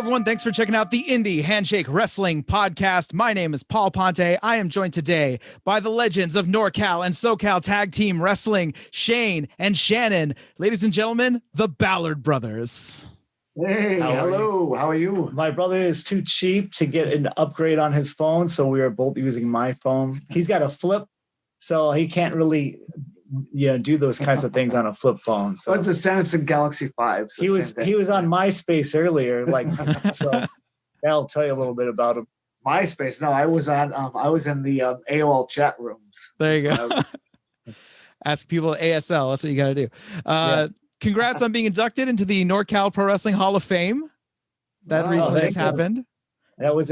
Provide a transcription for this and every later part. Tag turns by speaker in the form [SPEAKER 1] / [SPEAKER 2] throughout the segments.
[SPEAKER 1] everyone. Thanks for checking out the Indy Handshake Wrestling Podcast. My name is Paul Ponte. I am joined today by the legends of NorCal and SoCal Tag Team Wrestling, Shane and Shannon. Ladies and gentlemen, the Ballard Brothers.
[SPEAKER 2] Hey, hello. How are you?
[SPEAKER 3] My brother is too cheap to get an upgrade on his phone, so we are both using my phone. He's got a flip, so he can't really do those kinds of things on a flip phone. So
[SPEAKER 2] it's a Samsung Galaxy 5. So
[SPEAKER 3] he was on MySpace earlier, so that'll tell you a little bit about him.
[SPEAKER 2] MySpace? No, I was in the AOL chat rooms.
[SPEAKER 1] There you go. Ask people ASL. That's what you got to do. Congrats on being inducted into the NorCal Pro Wrestling Hall of Fame. That recently has happened.
[SPEAKER 3] It was,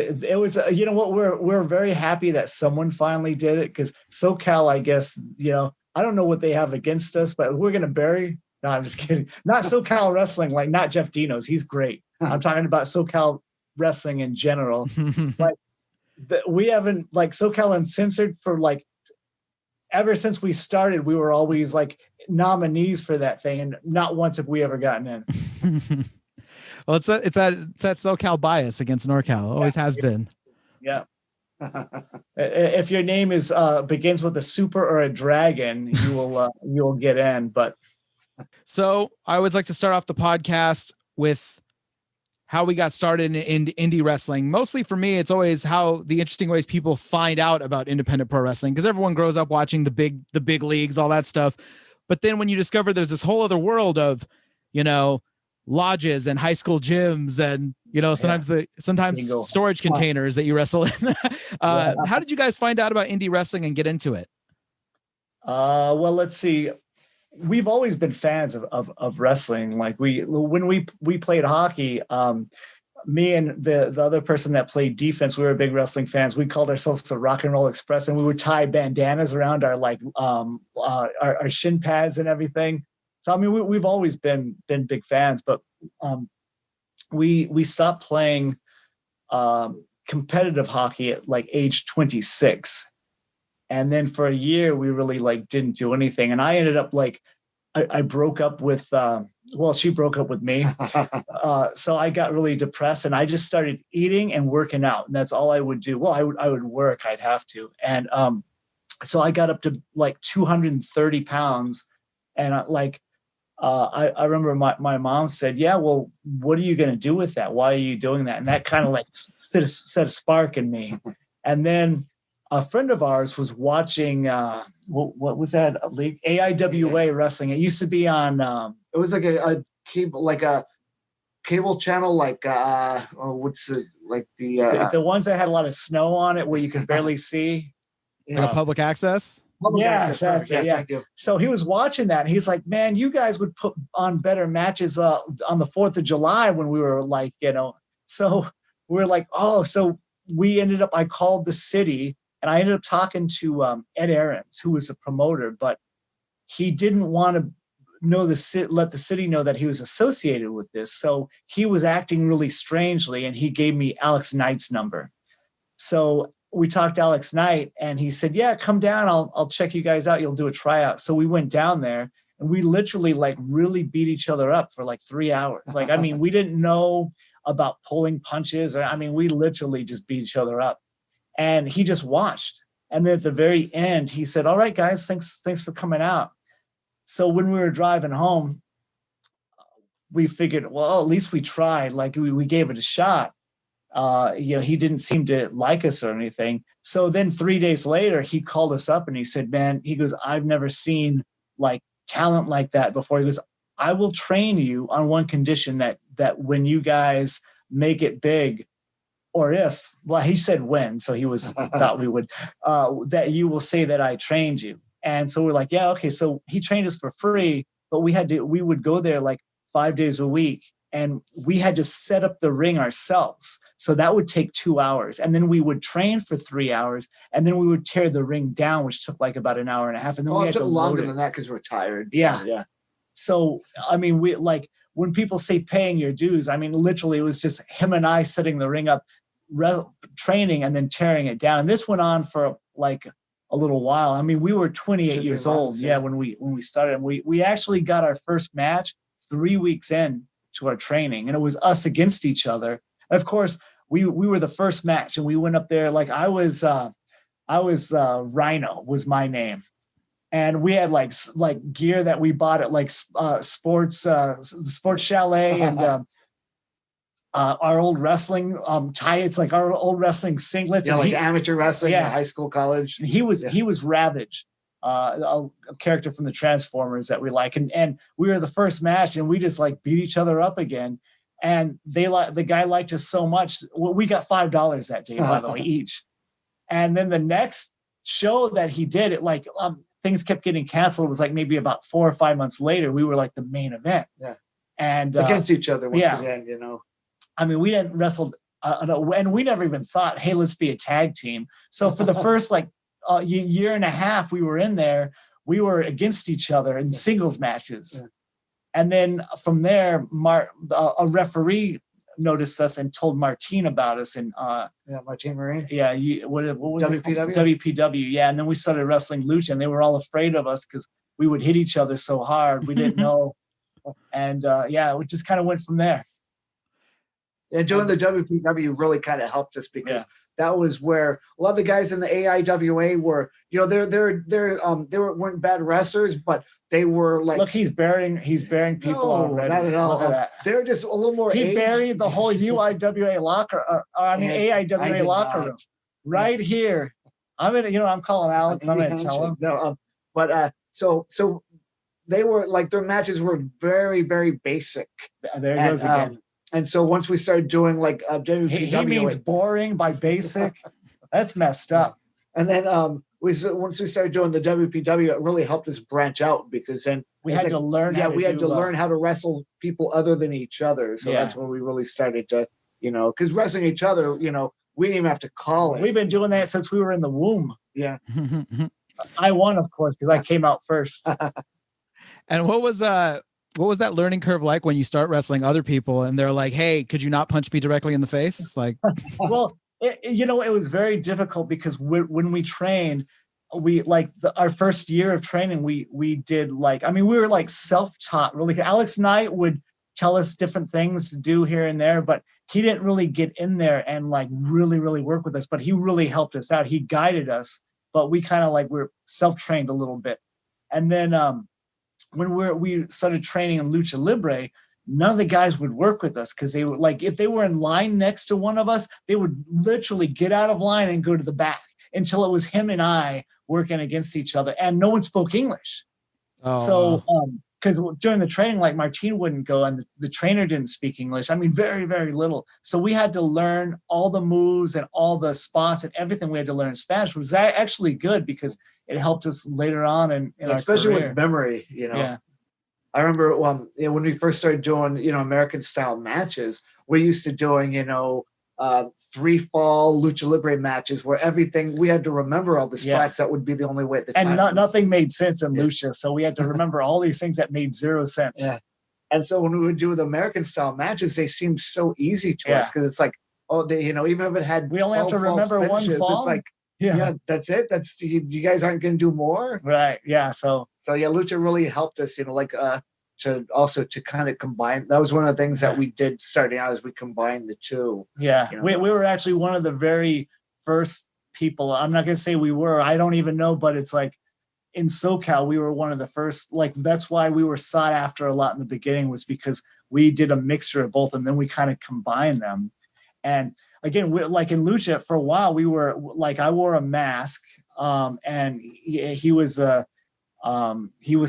[SPEAKER 3] you know what, we're very happy that someone finally did it, because SoCal, I guess, I don't know what they have against us, but we're going to bury. No, I'm just kidding. Not SoCal Wrestling, like not Jeff Dino's. He's great. I'm talking about SoCal Wrestling in general. Like we haven't, like, SoCal Uncensored for like, ever since we started, we were always like nominees for that thing, and not once have we ever gotten in.
[SPEAKER 1] Well, it's that SoCal bias against NorCal. Always has been.
[SPEAKER 3] Yeah. If your name is begins with a super or a dragon, you'll get in. But
[SPEAKER 1] so I always like to start off the podcast with how we got started in indie wrestling. Mostly for me, it's always how the interesting ways people find out about independent pro wrestling, because everyone grows up watching the big leagues, all that stuff. But then when you discover there's this whole other world of, lodges and high school gyms and, sometimes storage containers that you wrestle in. How did you guys find out about indie wrestling and get into it?
[SPEAKER 3] Well, let's see. We've always been fans of wrestling. Like when we played hockey, me and the other person that played defense, we were big wrestling fans. We called ourselves the Rock and Roll Express, and we would tie bandanas around our shin pads and everything. So I mean, we've always been big fans, but we stopped playing competitive hockey at like age 26, and then for a year we really like didn't do anything. And I ended up like I broke up with she broke up with me, so I got really depressed, and I just started eating and working out, and that's all I would do. Well, I would work, I'd have to, and so I got up to like 230 pounds, and I remember my mom said, yeah, well, what are you going to do with that? Why are you doing that? And that kind of like set a spark in me. And then a friend of ours was watching, what was that league? AIWA wrestling. It used to be on.
[SPEAKER 2] It was like a cable channel, like what's it, like
[SPEAKER 3] the ones that had a lot of snow on it where you could barely see.
[SPEAKER 1] Like a public access?
[SPEAKER 3] Yeah, that's it. Yeah. So he was watching that, and he's like, man, you guys would put on better matches on the 4th of July when we were like, so we're like, oh, so we ended up, I called the city, and I ended up talking to Ed Aarons, who was a promoter, but he didn't want to let the city know that he was associated with this. So he was acting really strangely, and he gave me Alex Knight's number. So we talked to Alex Knight, and he said, yeah, come down. I'll check you guys out. You'll do a tryout. So we went down there, and we literally like really beat each other up for like 3 hours. Like, I mean, we didn't know about pulling punches. We literally just beat each other up, and he just watched. And then at the very end, he said, all right, guys, thanks for coming out. So when we were driving home, we figured, well, at least we tried. Like we gave it a shot. He didn't seem to like us or anything. So then 3 days later, he called us up and he said, man, he goes, I've never seen like talent like that before. He goes, I will train you on one condition, that when you guys make it big, or he said when, so he thought we would, that you will say that I trained you. And so we're like, yeah, okay. So he trained us for free, but we would go there like 5 days a week, and we had to set up the ring ourselves. So that would take 2 hours. And then we would train for 3 hours, and then we would tear the ring down, which took like about an hour and a half. And then we had
[SPEAKER 2] it took
[SPEAKER 3] to
[SPEAKER 2] longer
[SPEAKER 3] load
[SPEAKER 2] than that because we're tired.
[SPEAKER 3] Yeah.
[SPEAKER 2] So, yeah.
[SPEAKER 3] So, I mean, we like when people say paying your dues, I mean, literally it was just him and I setting the ring up, training, and then tearing it down. And this went on for like a little while. I mean, we were 28 years old. Yeah. When we started, we actually got our first match 3 weeks in to our training, and it was us against each other. Of course, we were the first match, and we went up there. Like I was Rhino was my name, and we had like gear that we bought at like sports chalet and. Our old wrestling it's like our old wrestling singlets.
[SPEAKER 2] Yeah, and like amateur wrestling, high school, college.
[SPEAKER 3] And he was Ravage, a character from the Transformers that we like, and we were the first match, and we just like beat each other up again. And the guy liked us so much. Well, we got $5 that day, by the way, each. And then the next show that he did, it like things kept getting canceled. It was like maybe about 4 or 5 months later, we were like the main event.
[SPEAKER 2] Yeah,
[SPEAKER 3] and
[SPEAKER 2] against each other once again, you know.
[SPEAKER 3] I mean, we hadn't wrestled, and we never even thought, hey, let's be a tag team. So for the first year and a half we were in there, we were against each other in singles matches. Yeah. And then from there, a referee noticed us and told Martine about us. And
[SPEAKER 2] Martine Marine.
[SPEAKER 3] Yeah, what was
[SPEAKER 2] WPW?
[SPEAKER 3] WPW, yeah. And then we started wrestling lucha, and they were all afraid of us because we would hit each other so hard. We didn't know. And we just kind of went from there.
[SPEAKER 2] And doing the WPW really kind of helped us because that was where a lot of the guys in the AIWA were, you know, they weren't bad wrestlers, but they were like,
[SPEAKER 3] look, he's burying people already.
[SPEAKER 2] Not at all. Look at that. They're just a little more.
[SPEAKER 3] He buried the whole UIWA locker. AIWA locker room right here. I'm calling Alex. I'm going to tell him.
[SPEAKER 2] No, so they were like their matches were very, very basic.
[SPEAKER 3] There he goes again.
[SPEAKER 2] And so once we started doing like WPW,
[SPEAKER 3] he means boring by basic. That's messed up.
[SPEAKER 2] And then once we started doing the WPW, it really helped us branch out because then
[SPEAKER 3] we had to learn.
[SPEAKER 2] Yeah, we had to learn how to wrestle people other than each other. So that's where we really started to, because wrestling each other, we didn't even have to call it.
[SPEAKER 3] We've been doing that since we were in the womb.
[SPEAKER 2] Yeah.
[SPEAKER 3] I won, of course, because I came out first.
[SPEAKER 1] And what was that learning curve like when you start wrestling other people and they're like, hey, could you not punch me directly in the face? It's like,
[SPEAKER 3] well, it was very difficult because when we trained, we our first year of training, we did we were like self-taught. Really, Alex Knight would tell us different things to do here and there, but he didn't really get in there and like really, really work with us, but he really helped us out. He guided us, but we kind of we're self-trained a little bit. And then, when we started training in Lucha Libre, none of the guys would work with us because they were if they were in line next to one of us, they would literally get out of line and go to the back until it was him and I working against each other, and no one spoke English. Oh. So because during the training, Martine wouldn't go, and the trainer didn't speak English. I mean, very, very little. So we had to learn all the moves and all the spots and everything. We had to learn in Spanish, which was actually good because it helped us later on in
[SPEAKER 2] especially
[SPEAKER 3] our career.
[SPEAKER 2] With memory.
[SPEAKER 3] Yeah.
[SPEAKER 2] I remember when we first started doing American style matches, we're used to doing 3-fall Lucha Libre matches where we had to remember all the spots. That would be the only way at the time.
[SPEAKER 3] And nothing made sense in Lucha, so we had to remember all these things that made zero sense.
[SPEAKER 2] Yeah. And so when we would do the American style matches, they seemed so easy to us because it's like, even if it had,
[SPEAKER 3] we only have to remember finishes, one fall.
[SPEAKER 2] It's like, that's it. That's you guys aren't going to do more,
[SPEAKER 3] right? Yeah. So
[SPEAKER 2] Lucha really helped us, to kind of combine. That was one of the things that we did starting out, as we combined the two.
[SPEAKER 3] Yeah, we were actually one of the very first people. I'm not going to say we were. I don't even know, but it's like in SoCal, we were one of the first. That's why we were sought after a lot in the beginning, was because we did a mixture of both, and then we kind of combined them. And again, we're in Lucha for a while. We were I wore a mask, and he was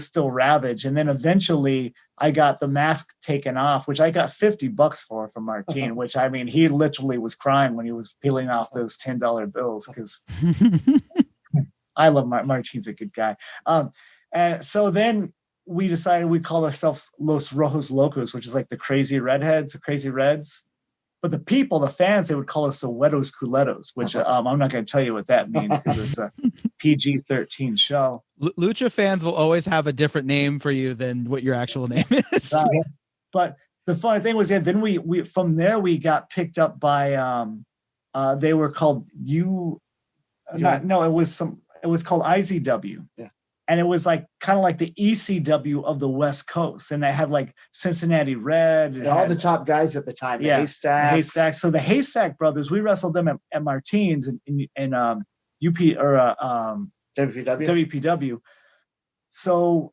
[SPEAKER 3] still Ravage. And then eventually I got the mask taken off, which I got $50 for from Martine, which he literally was crying when he was peeling off those $10 bills because I love Martine's a good guy. And so then we decided we called ourselves Los Rojos Locos, which is the crazy redheads, the crazy reds. But the fans, they would call us the Wetos Culetos, which I'm not going to tell you what that means because it's a PG-13 show.
[SPEAKER 1] Lucha fans will always have a different name for you than what your actual name is.
[SPEAKER 3] But the funny thing was, then we from there we got picked up by they were called it was called IZW.
[SPEAKER 2] Yeah.
[SPEAKER 3] And it was like kind of like the ECW of the West Coast, and they had like Cincinnati Red,
[SPEAKER 2] all the top guys at the time.
[SPEAKER 3] Yeah,
[SPEAKER 2] the Haystacks.
[SPEAKER 3] So the Haystack brothers, we wrestled them at Martine's in UP or WPW. So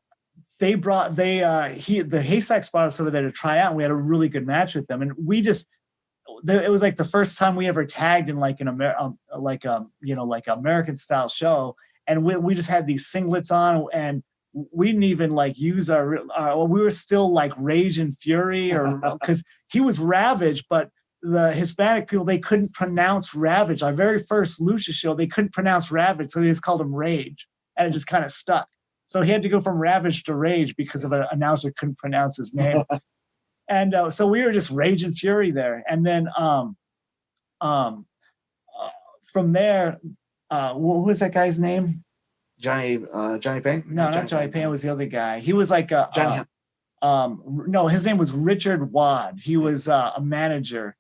[SPEAKER 3] the Haystacks brought us over there to try out, and we had a really good match with them, and it was like the first time we ever tagged in like an American style show. And we just had these singlets on, and we didn't even like use our we were still like Rage and Fury, or because he was Ravage, but the Hispanic people, they couldn't pronounce Ravage. Our very first lucha show, they couldn't pronounce Ravage, so they just called him Rage, and it just kind of stuck. So he had to go from Ravage to Rage because of an announcer couldn't pronounce his name. And so we were just Rage and Fury there. And then from there, what was that guy's name?
[SPEAKER 2] Johnny Payne?
[SPEAKER 3] No, not Johnny Payne. It was the other guy. He was like
[SPEAKER 2] Johnny.
[SPEAKER 3] No, his name was Richard Wad. He was a manager,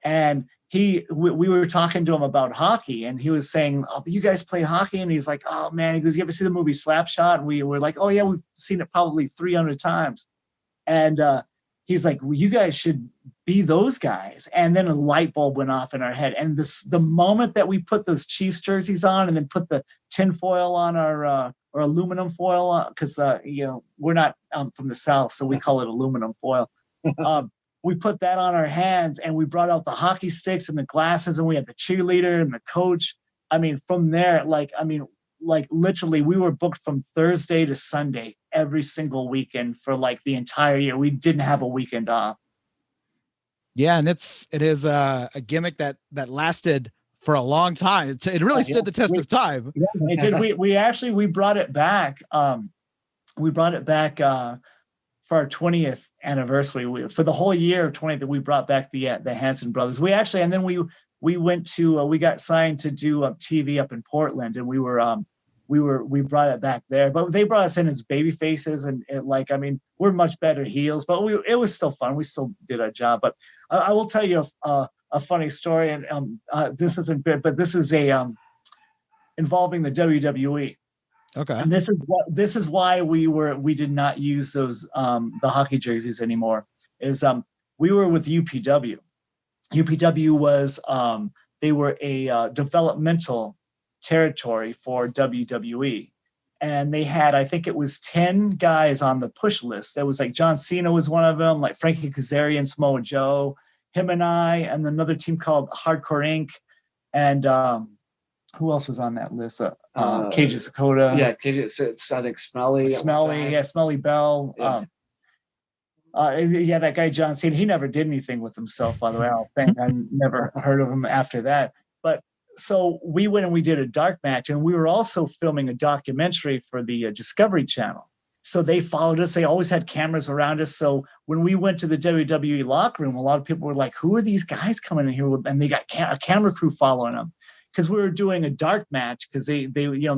[SPEAKER 3] and we were talking to him about hockey, and he was saying, "Oh, you guys play hockey?" And he's like, "Oh man," he goes, "You ever see the movie Slapshot?" And we were like, "Oh yeah, we've seen it probably 300 times." And he's like, "Well, you guys should be those guys." And then a light bulb went off in our head. And the moment that we put those Chiefs jerseys on, and then put the tin foil on our or aluminum foil on, because we're not from the South, so we call it aluminum foil. We put that on our hands, and we brought out the hockey sticks and the glasses, and we had the cheerleader and the coach. I mean, from there, like literally, we were booked from Thursday to Sunday every single weekend for like the entire year. We didn't have a weekend off.
[SPEAKER 1] Yeah, and it is a gimmick that lasted for a long time. It really stood the test of time.
[SPEAKER 3] Yeah, it did. We brought it back. We brought it back for our 20th anniversary. For the whole year of 20th, we brought back the Hanson brothers. We went to we got signed to do TV up in Portland, and we brought it back there. But they brought us in as baby faces, and we're much better heels, but it was still fun. We still did our job. But I will tell you a funny story, and this isn't big, but this is involving the WWE.
[SPEAKER 1] Okay.
[SPEAKER 3] And this is why we did not use those the hockey jerseys anymore. We were with UPW. UPW was they were a developmental territory for WWE, and they had, I think it was 10 guys on the push list. It was like John Cena was one of them, like Frankie Kazarian, Samoa Joe, him and I, and another team called Hardcore Inc. And who else was on that list? Cage Dakota.
[SPEAKER 2] Yeah, it's I think Smelly
[SPEAKER 3] Bell.
[SPEAKER 2] Yeah.
[SPEAKER 3] That guy John Cena. He never did anything with himself, by the way. I don't think I never heard of him after that. But so we went and we did a dark match, and we were also filming a documentary for the Discovery Channel. So they followed us. They always had cameras around us. So when we went to the WWE locker room, a lot of people were like, "Who are these guys coming in here?" And they got a camera crew following them, because we were doing a dark match. Because they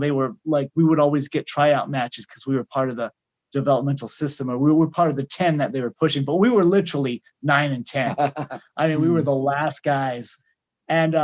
[SPEAKER 3] were like, we would always get tryout matches because we were part of the developmental system, or we were part of the 10 that they were pushing. But we were literally 9 and 10. I mean, we were the last guys. And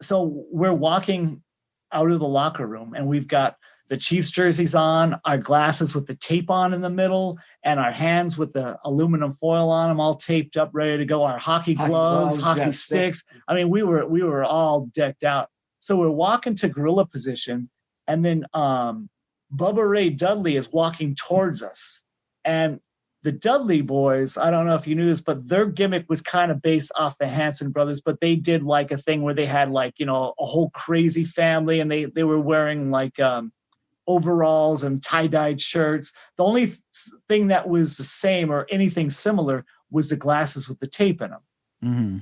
[SPEAKER 3] so we're walking out of the locker room, and we've got the Chiefs jerseys on, our glasses with the tape on in the middle, and our hands with the aluminum foil on them, all taped up, ready to go. Our hockey gloves, hockey sticks. I mean, we were all decked out. So we're walking to gorilla position, and then Bubba Ray Dudley is walking towards us. And the Dudley boys, I don't know if you knew this, but their gimmick was kind of based off the Hanson brothers, but they did like a thing where they had like, a whole crazy family, and they were wearing like overalls and tie-dyed shirts. The only thing that was the same or anything similar was the glasses with the tape in them.
[SPEAKER 1] Mm-hmm.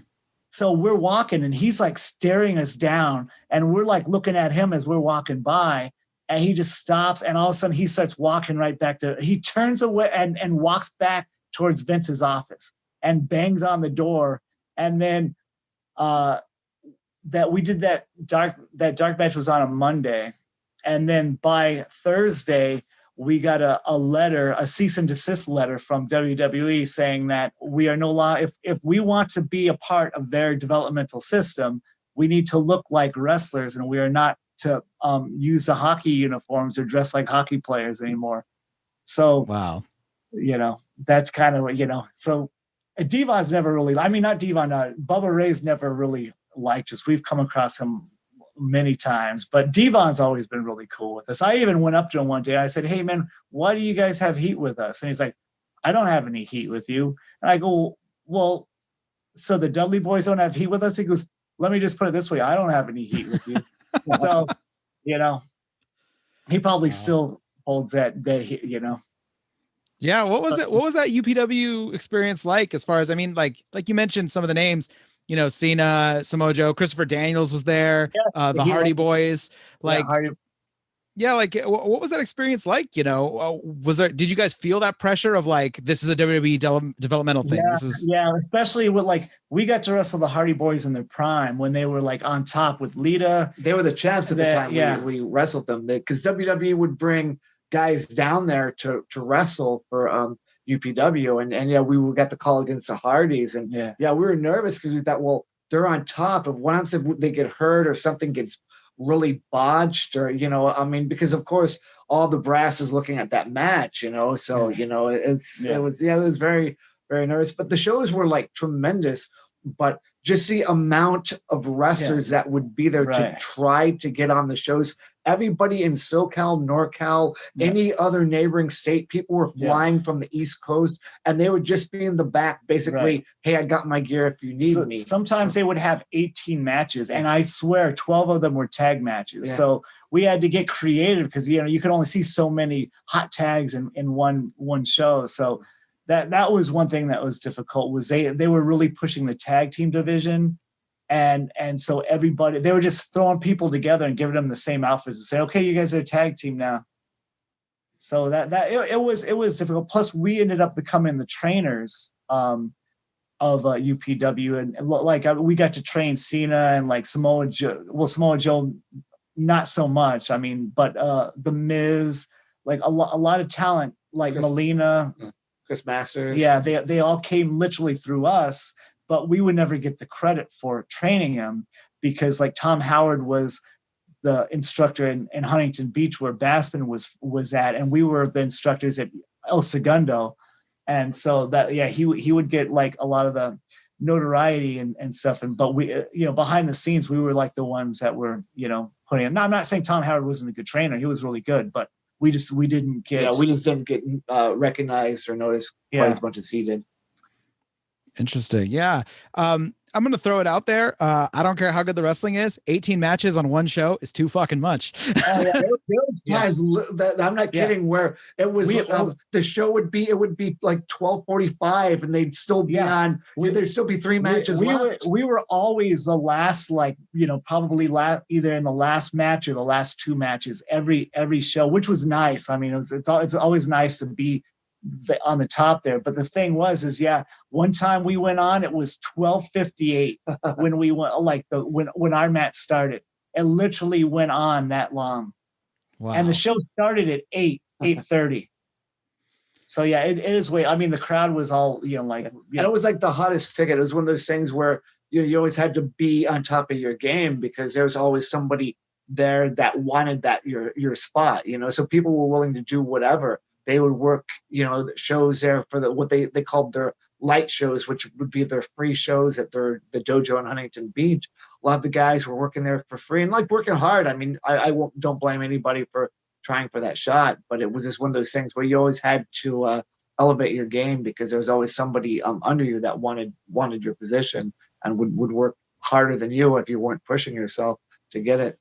[SPEAKER 3] So we're walking, and he's like staring us down, and we're like looking at him as we're walking by, and he just stops, and all of a sudden he starts walking right back he turns away and walks back towards Vince's office and bangs on the door. And then that we did that dark match was on a Monday. And then by Thursday, we got a cease and desist letter from WWE saying that we are no longer, if we want to be a part of their developmental system, we need to look like wrestlers, and we are not to use the hockey uniforms or dress like hockey players anymore. So
[SPEAKER 1] wow,
[SPEAKER 3] that's kind of so Devon's never really, I mean, not Devon, Bubba Ray's never really liked us. We've come across him many times, but Devon's always been really cool with us. I even went up to him one day. I said, "Hey man, why do you guys have heat with us?" And he's like, "I don't have any heat with you." And I go, "Well, so the Dudley boys don't have heat with us?" He goes, "Let me just put it this way. I don't have any heat with you." So, he probably still holds that,
[SPEAKER 1] Yeah. What was it? What was that UPW experience like? As far as, I mean, like you mentioned some of the names, Cena, Samoa Joe, Christopher Daniels was there, the Hardy Boys, like, what was that experience like? Did you guys feel that pressure of like, this is a WWE developmental thing?
[SPEAKER 3] Especially with we got to wrestle the Hardy Boys in their prime when they were like on top with Lita.
[SPEAKER 2] They were the champs at the time. Yeah. We wrestled them because WWE would bring guys down there to wrestle for UPW, and we got the call against the Hardys, and we were nervous because we thought, well, they're on top of once if they get hurt or something gets really botched, or because of course all the brass is looking at that match, so it was very, very nervous, but the shows were like tremendous, but just the amount of wrestlers that would be there to try to get on the shows. Everybody in SoCal, NorCal, any other neighboring state, people were flying from the East Coast, and they would just be in the back, basically, hey, I got my gear if you need me.
[SPEAKER 3] Sometimes they would have 18 matches, and I swear 12 of them were tag matches. So we had to get creative because, you could only see so many hot tags in one show. So that was one thing that was difficult, was they were really pushing the tag team division. And so everybody, they were just throwing people together and giving them the same outfits and say, okay, you guys are a tag team now. So it was difficult. Plus we ended up becoming the trainers of UPW, and we got to train Cena and like Samoa Joe. Well, Samoa Joe, not so much. I mean, but the Miz, like a lot of talent, like Melina,
[SPEAKER 2] Chris Masters.
[SPEAKER 3] Yeah, they all came literally through us. But we would never get the credit for training him because like Tom Howard was the instructor in Huntington Beach where Baspin was at, and we were the instructors at El Segundo. And so that, he would get like a lot of the notoriety and stuff. But we, behind the scenes, we were like the ones that were, putting in. Now, I'm not saying Tom Howard wasn't a good trainer. He was really good, but we just didn't get recognized or noticed quite as much as he did.
[SPEAKER 1] Interesting. Yeah. I'm going to throw it out there. I don't care how good the wrestling is. 18 matches on one show is too fucking much.
[SPEAKER 2] There was times I'm not kidding where it was the show would be like 12:45 and they'd still be on. There'd still be 3 matches left.
[SPEAKER 3] We were always the last, probably either in the last match or the last 2 matches every show, which was nice. I mean, it's always nice to be on the top there. But the thing was one time we went on, it was 12:58 when we went, when our match started. It literally went on that long. Wow. And the show started at 8:30. So it is way, I mean, the crowd was all and
[SPEAKER 2] it was like the hottest ticket. It was one of those things where you always had to be on top of your game because there's always somebody there that wanted your spot, so people were willing to do whatever. They would work, the shows there for what they called their light shows, which would be their free shows at the dojo in Huntington Beach. A lot of the guys were working there for free and working hard. I mean, I don't blame anybody for trying for that shot, but it was just one of those things where you always had to elevate your game because there was always somebody under you that wanted your position and would work harder than you if you weren't pushing yourself to get it.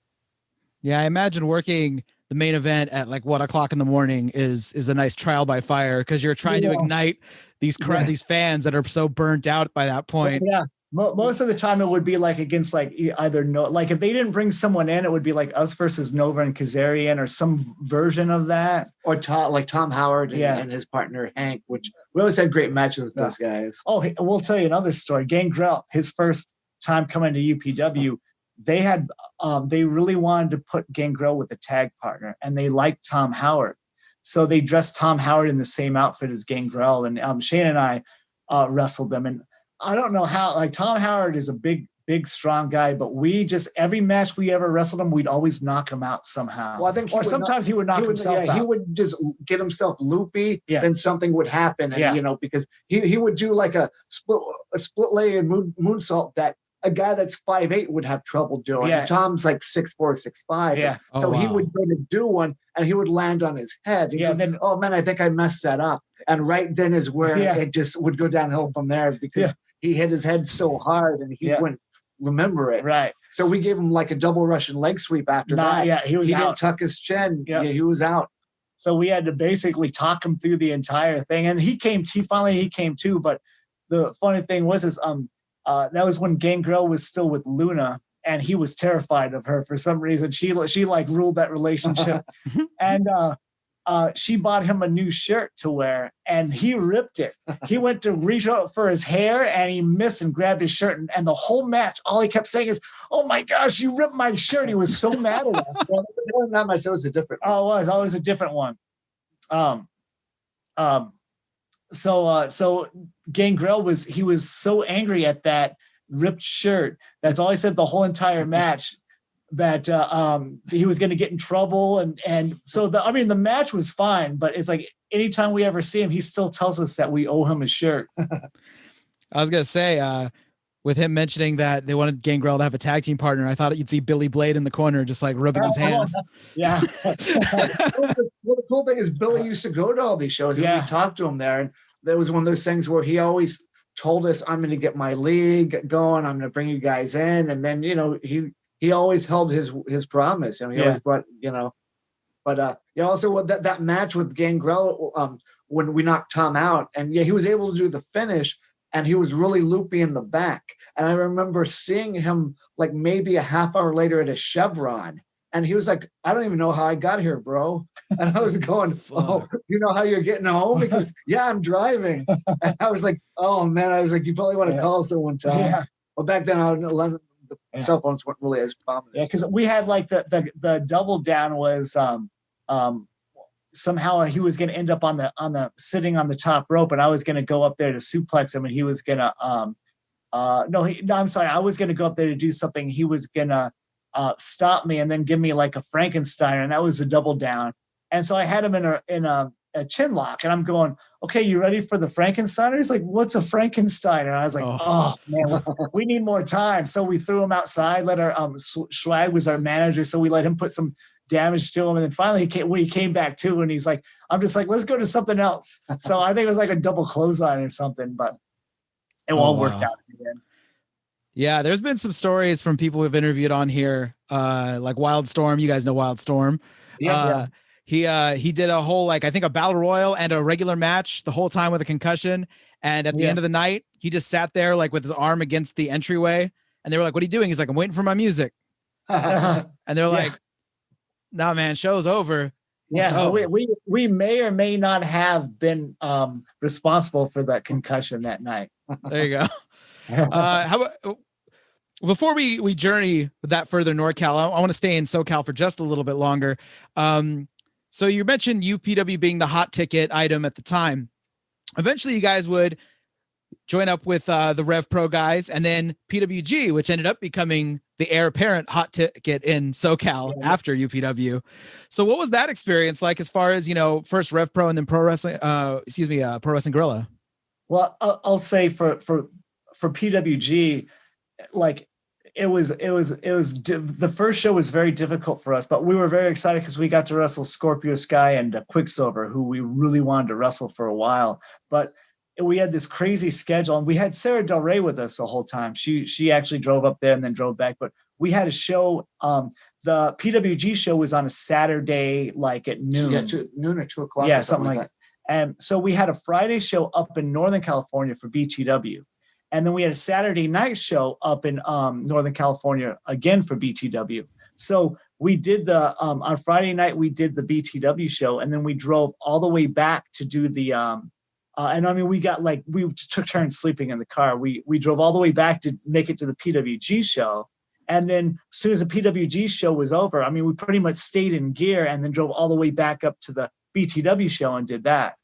[SPEAKER 1] Yeah, I imagine working the main event at 1 o'clock in the morning is a nice trial by fire because you're trying to ignite these fans that are so burnt out by that point.
[SPEAKER 3] Yeah. Most of the time it would be against either if they didn't bring someone in, it would be us versus Nova and Kazarian or some version of that.
[SPEAKER 2] Or Tom Howard and his partner Hank, which we always had great matches with those guys.
[SPEAKER 3] Oh, we'll tell you another story. Gangrel, his first time coming to UPW, they had they really wanted to put Gangrel with a tag partner, and they liked Tom Howard, so they dressed Tom Howard in the same outfit as Gangrel, and Shane and I wrestled them. And I don't know how, Tom Howard is a big big, strong guy, but we just, every match we ever wrestled him, we'd always knock him out somehow.
[SPEAKER 2] Well, I think
[SPEAKER 3] sometimes he would knock himself out.
[SPEAKER 2] He would just get himself loopy,
[SPEAKER 3] Yeah.
[SPEAKER 2] then something would happen. And, you know, because he would do like a split leg and moonsault that a guy that's 5'8" would have trouble doing.
[SPEAKER 3] Yeah.
[SPEAKER 2] Tom's like 6'4", 6'5".
[SPEAKER 3] Yeah.
[SPEAKER 2] So he would go to do one and he would land on his head. He goes, then, oh man, I think I messed that up. And right then is where it just would go downhill from there, because he hit his head so hard and he wouldn't remember it.
[SPEAKER 3] Right.
[SPEAKER 2] So we gave him like a double Russian leg sweep after that.
[SPEAKER 3] Yeah, he
[SPEAKER 2] didn't tuck his chin.
[SPEAKER 3] Yeah.
[SPEAKER 2] He was out.
[SPEAKER 3] So we had to basically talk him through the entire thing. And he came too. But the funny thing was that was when Gangrel was still with Luna, and he was terrified of her for some reason. She like ruled that relationship. And she bought him a new shirt to wear, and he ripped it. He went to reach out for his hair, and he missed and grabbed his shirt. And the whole match, all he kept saying is, "Oh my gosh, you ripped my shirt!" He was so mad at us.
[SPEAKER 2] Well, not myself, it was a different one.
[SPEAKER 3] Oh, it was always a different one. So Gangrel was so angry at that ripped shirt. That's all he said the whole entire match. That he was going to get in trouble, and so the match was fine, but it's like anytime we ever see him, he still tells us that we owe him a shirt.
[SPEAKER 1] I was gonna say, with him mentioning that they wanted Gangrel to have a tag team partner, I thought you'd see Billy Blade in the corner just like rubbing his hands.
[SPEAKER 3] Yeah.
[SPEAKER 2] Well, the cool thing is Billy used to go to all these shows, and we talked to him there, and there was one of those things where he always told us, "I'm going to get my league going. I'm going to bring you guys in," and then he always held his promise. He always brought, but also that match with Gangrel, when we knocked Tom out, and he was able to do the finish, and he was really loopy in the back. And I remember seeing him like maybe a half hour later at a Chevron, and he was like, "I don't even know how I got here, bro." And I was going, "Oh, you know how you're getting home?" Because I'm driving. And I was like, "Oh man," I was like, "You probably want to call someone, Tom."
[SPEAKER 3] Yeah.
[SPEAKER 2] Well, back then the cell phones weren't really as prominent.
[SPEAKER 3] Yeah, because we had like the double down was somehow he was going to end up on the sitting on the top rope, and I was going to go up there to suplex him, and he was going to I'm sorry, I was going to go up there to do something. He was going to stop me and then give me like a Frankenstein, and that was a double down. And so I had him in a chin lock, and I'm going, "Okay, you ready for the Frankenstein?" He's like, "What's a Frankenstein?" And I was like, "Oh man, we need more time." So we threw him outside. Let our Swag was our manager, so we let him put some damage to him. And then finally he came back too, and he's like, I'm just like, "Let's go to something else." So I think it was like a double clothesline or something, but it all worked out in the end.
[SPEAKER 1] Yeah, there's been some stories from people we've interviewed on here, like Wildstorm. You guys know Wildstorm.
[SPEAKER 3] Yeah.
[SPEAKER 1] He did a whole, like, I think a battle royal and a regular match the whole time with a concussion. And at the end of the night, he just sat there like with his arm against the entryway. And they were like, "What are you doing?" He's like, "I'm waiting for my music." And they're like, "Nah, man, show's over."
[SPEAKER 3] Yeah. Oh. We may or may not have been responsible for that concussion that night.
[SPEAKER 1] There you go. How about, before we journey that further NorCal, I want to stay in SoCal for just a little bit longer. So you mentioned UPW being the hot ticket item at the time. Eventually you guys would join up with the Rev Pro guys, and then PWG, which ended up becoming the heir apparent hot ticket in SoCal after UPW. So what was that experience like, as far as, first Rev Pro and then Pro Wrestling, Pro Wrestling Guerrilla?
[SPEAKER 3] Well, I'll say for PWG, like it was the first show was very difficult for us, but we were very excited because we got to wrestle Scorpio Sky and Quicksilver, who we really wanted to wrestle for a while. But we had this crazy schedule, and we had Sarah Del Rey with us the whole time. She actually drove up there and then drove back, but we had a show. The PWG show was on a Saturday, like at noon.
[SPEAKER 2] Yeah, noon or 2 o'clock.
[SPEAKER 3] Yeah, something like that. And so we had a Friday show up in Northern California for BTW. And then we had a Saturday night show up in Northern California again for BTW. So we did on Friday night, we did the BTW show, and then we drove all the way back to do the, and I mean, we took turns sleeping in the car. We drove all the way back to make it to the PWG show. And then as soon as the PWG show was over, I mean, we pretty much stayed in gear and then drove all the way back up to the BTW show and did that.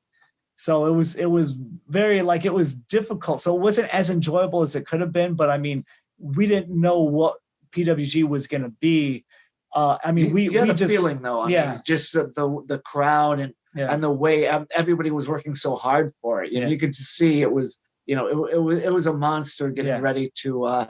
[SPEAKER 3] So it was very, like, it was difficult. So it wasn't as enjoyable as it could have been, but I mean, we didn't know what PWG was going to be. I mean, we
[SPEAKER 2] had a
[SPEAKER 3] just
[SPEAKER 2] feeling though. I mean, just the crowd and the way everybody was working so hard for it. You know, you could see it was, you know, it was a monster getting ready to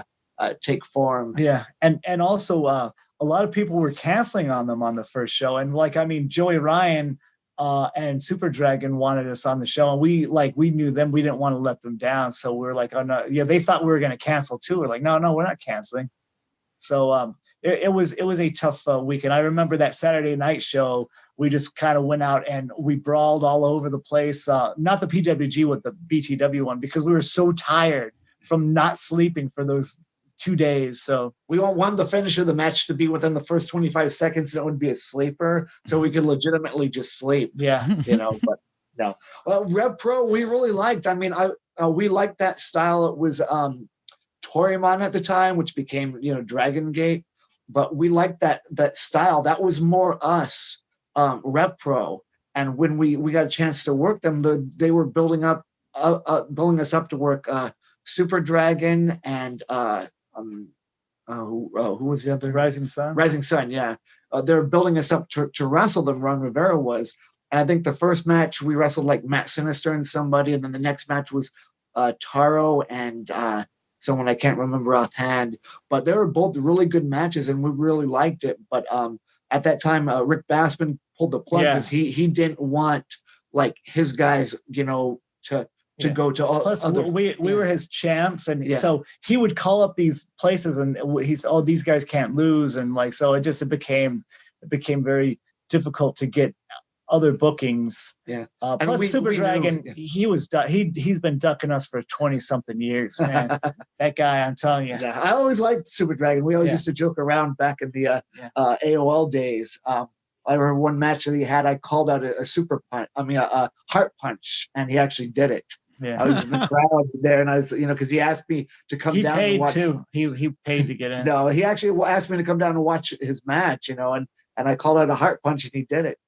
[SPEAKER 2] take form.
[SPEAKER 3] Yeah, and also a lot of people were canceling on them on the first show, and like, I mean, Joey Ryan and Super Dragon wanted us on the show, and we knew them. We didn't want to let them down, so we're like, oh no, yeah, they thought we were going to cancel too. We're like, no, we're not canceling. So it was a tough weekend. I remember that Saturday night show. We just kind of went out and we brawled all over the place. Not the PWG, with the BTW one, because we were so tired from not sleeping for those 2 days. So
[SPEAKER 2] we wanted the finish of the match to be within the first 25 seconds, and it would be a sleeper, so we could legitimately just sleep.
[SPEAKER 3] Yeah,
[SPEAKER 2] you know. But no, Rev Pro we really liked. I mean, we liked that style. It was Toryumon at the time, which became, you know, Dragon Gate, but we liked that style. That was more us, Rev Pro. And when we got a chance to work them, they were building us up to work Super Dragon and who was the other?
[SPEAKER 3] Rising Sun.
[SPEAKER 2] Rising Sun, yeah. They're building us up to wrestle them. Ron Rivera was, and I think the first match we wrestled like Matt Sinister and somebody, and then the next match was Taro and someone I can't remember offhand. But they were both really good matches, and we really liked it. But at that time, Rick Bassman pulled the plug because he didn't want like his guys, you know, to go to all.
[SPEAKER 3] Plus, we were his champs, and so he would call up these places, and he's, oh, these guys can't lose, and like, so it became very difficult to get other bookings.
[SPEAKER 2] Yeah.
[SPEAKER 3] Plus, Super Dragon, he's been ducking us for 20-something years, man. That guy, I'm telling you.
[SPEAKER 2] Yeah, I always liked Super Dragon. We always used to joke around back in the AOL days. I remember one match that he had, I called out a heart punch, and he actually did it.
[SPEAKER 3] Yeah.
[SPEAKER 2] I was in the crowd there, and I was, you know, because he asked me to come down and watch.
[SPEAKER 3] He paid to get in.
[SPEAKER 2] No, he actually asked me to come down and watch his match, you know, and I called out a heart punch, and he did it.